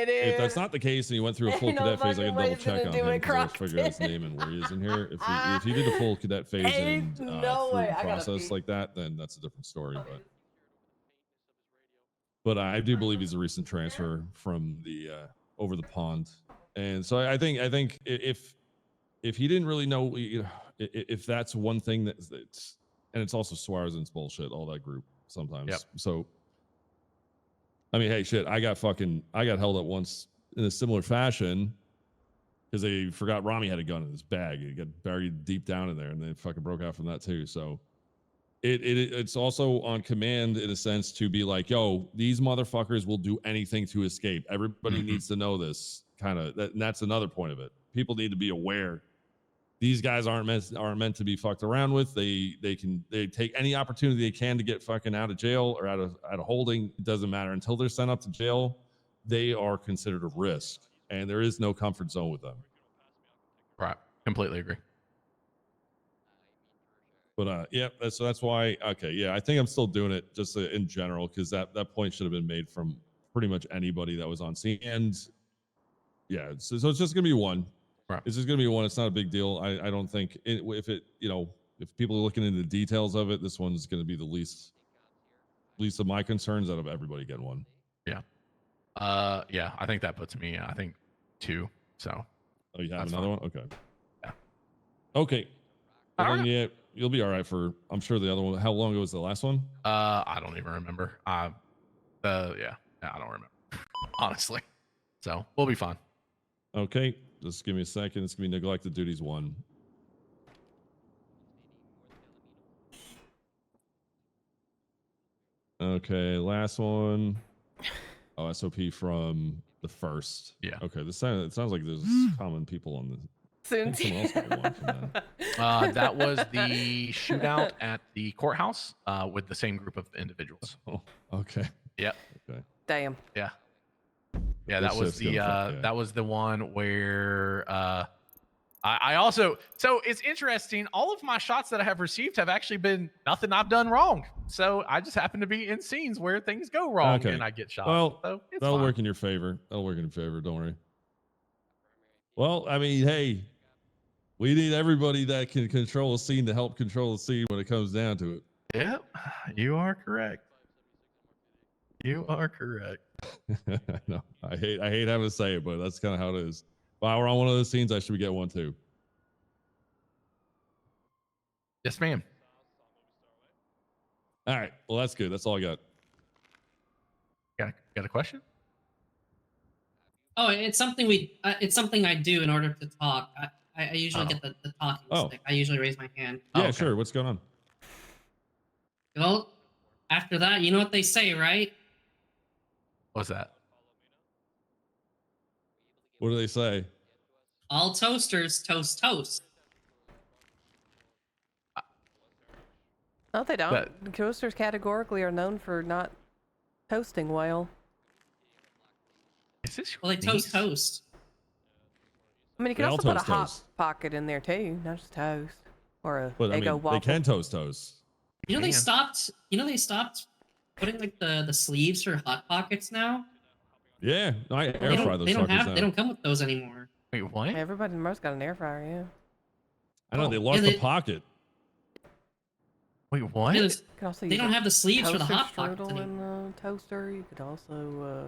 if that's not the case, and he went through a full cadet phase, I can double check on him because I figure out his name and where he is in here. If he did a full cadet phase and through the process like that, then that's a different story. But I do believe he's a recent transfer from the over the pond, and so I think if he didn't really know, if that's one thing that's and it's also Suarez's bullshit, all that group sometimes. Yep. So I mean, hey, shit, I got held up once in a similar fashion because they forgot Rami had a gun in his bag. He got buried deep down in there, and they fucking broke out from that too. So. It's also on command in a sense to be like, yo, these motherfuckers will do anything to escape. Everybody needs to know this kind of, and that's another point of it. People need to be aware. These guys aren't meant to be fucked around with. They take any opportunity they can to get fucking out of jail or out of holding. It doesn't matter until they're sent up to jail. They are considered a risk, and there is no comfort zone with them. Right. Completely agree. But yeah, so that's why. Okay, yeah, I think I'm still doing it just in general because that point should have been made from pretty much anybody that was on scene. And yeah, so it's just gonna be one. Right. It's just gonna be one. It's not a big deal. I don't think if people are looking into the details of it, this one's gonna be the least of my concerns out of everybody getting one. Yeah. Yeah, I think that puts me. I think 2. So. Oh, you have that's another fine. one? Okay. Yeah. Okay. All Well, right. yeah, you'll be all right for. I'm sure the other one. How long ago was the last one? I don't even remember. Yeah, I don't remember, honestly. So we'll be fine. Okay, just give me a second. It's gonna be neglected duties 1. Okay, last one. Oh, SOP from the 1st. Yeah. Okay, it sounds like there's common people on the. Soon. Someone else might want from that. That was the shootout at the courthouse with the same group of individuals. Oh, okay. Yep. Okay. Damn. Yeah. Yeah, that was the that was the one where I also, so it's interesting. All of my shots that I have received have actually been nothing I've done wrong. So I just happen to be in scenes where things go wrong and I get shot. Well, so it's that'll fine. work in your favor. That'll work in your favor. Don't worry. Well, I mean, hey, we need everybody that can control a scene to help control the scene when it comes down to it. Yep, you are correct. You are correct. No, I hate having to say it, but that's kind of how it is. If I were on one of those scenes, I should get one too. Yes, ma'am. All right. Well, that's good. That's all I got. Got a question? Oh, it's something it's something I do in order to talk. I usually get the talking stick. I usually raise my hand. Yeah, sure. What's going on? Well, after that, you know what they say, right? What's that? What do they say? All toasters toast toast. No, they don't. Toasters categorically are known for not toasting well. Is this well, they toast toast. I mean, you can They all also put a toast hot toast. pocket in there too, not just toast or a But I Eggo mean, waffle. they can toast toast. You know they stopped. You know they stopped putting like the sleeves for hot pockets now. Yeah, no, I air fry those They don't suckers have. now. They don't come with those anymore. Wait, what? Everybody in most got an air fryer, yeah. I know they lost Yeah, the pocket. Wait, what? Yeah, You could also they use don't a have the sleeves for the toaster hot pockets strudel anymore. in the toaster. You could also do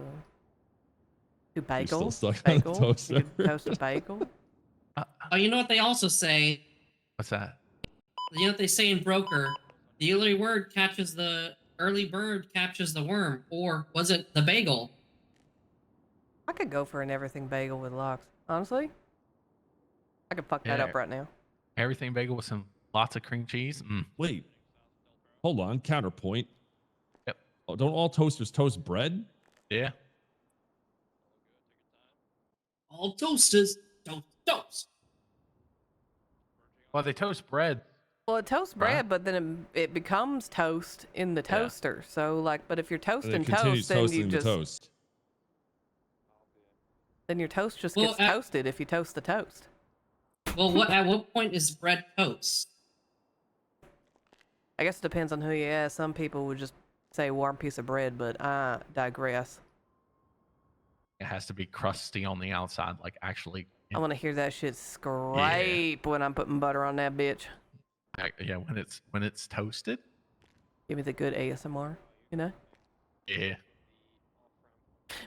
You're still bagel. stuck on the Bagel. toaster. You could toast a bagel. Oh, you know what they also say? What's that? You know what they say in broker? The other word catches the early bird captures the worm, or was it the bagel? I could go for an everything bagel with lox. Honestly, I could fuck that Yeah. up right now. Everything bagel with some lots of cream cheese. Wait, hold on. Counterpoint. Yep. Oh, don't all toasters toast bread? Yeah. All toasters toast. Well, they toast bread. Well, it toasts bread, but then it becomes toast in the toaster. So, like, but if you're toasting toast, then you just toast. then your toast just Well, gets toasted if you toast the toast. Well, at what point is bread toast? I guess it depends on who you ask. Some people would just say warm piece of bread, but I digress. It has to be crusty on the outside, like actually. I want to hear that shit scrape when I'm putting butter on that bitch. Yeah, when it's toasted. Give me the good ASMR, you know? Yeah.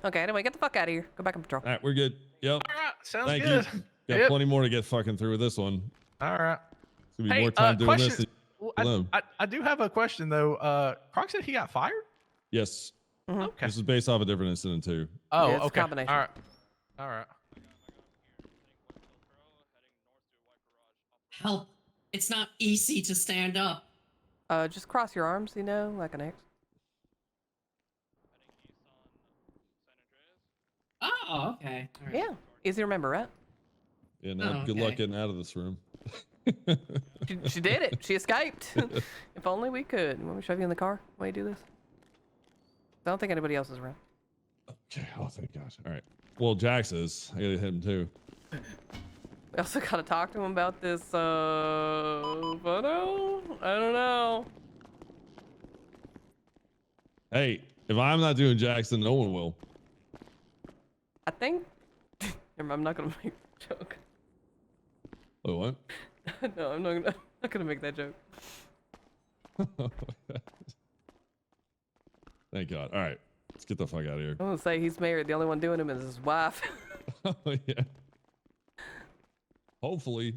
Okay, anyway, get the fuck out of here. Go back on patrol. All right, we're good. Yep. All right, sounds Thank good. you. Got plenty more to get fucking through with this one. All right. It's gonna be more time doing this. I do have a question though. Croc said he got fired. Yes. Okay. This is based off a different incident too. Oh, Yeah, it's a okay. combination. All right. All right. Help! It's not easy to stand up. Just cross your arms, you know, like an X. Oh, okay. All right. Yeah, easy to remember, right? Yeah, no, good luck getting out of this room. She did it. She escaped. If only we could. You want me to shove you in the car while you do this? I don't think anybody else is around. Okay. Oh, thank gosh. All right. Well, Jax is. I gotta hit him too. We also gotta talk to him about this photo. I don't know. Hey, if I'm not doing Jackson, no one will. I think. I'm not gonna make that joke. Oh, what? No, I'm not gonna make that joke. Thank God. All right, let's get the fuck out of here. I'm gonna say he's married. The only one doing him is his wife. Oh yeah. Hopefully.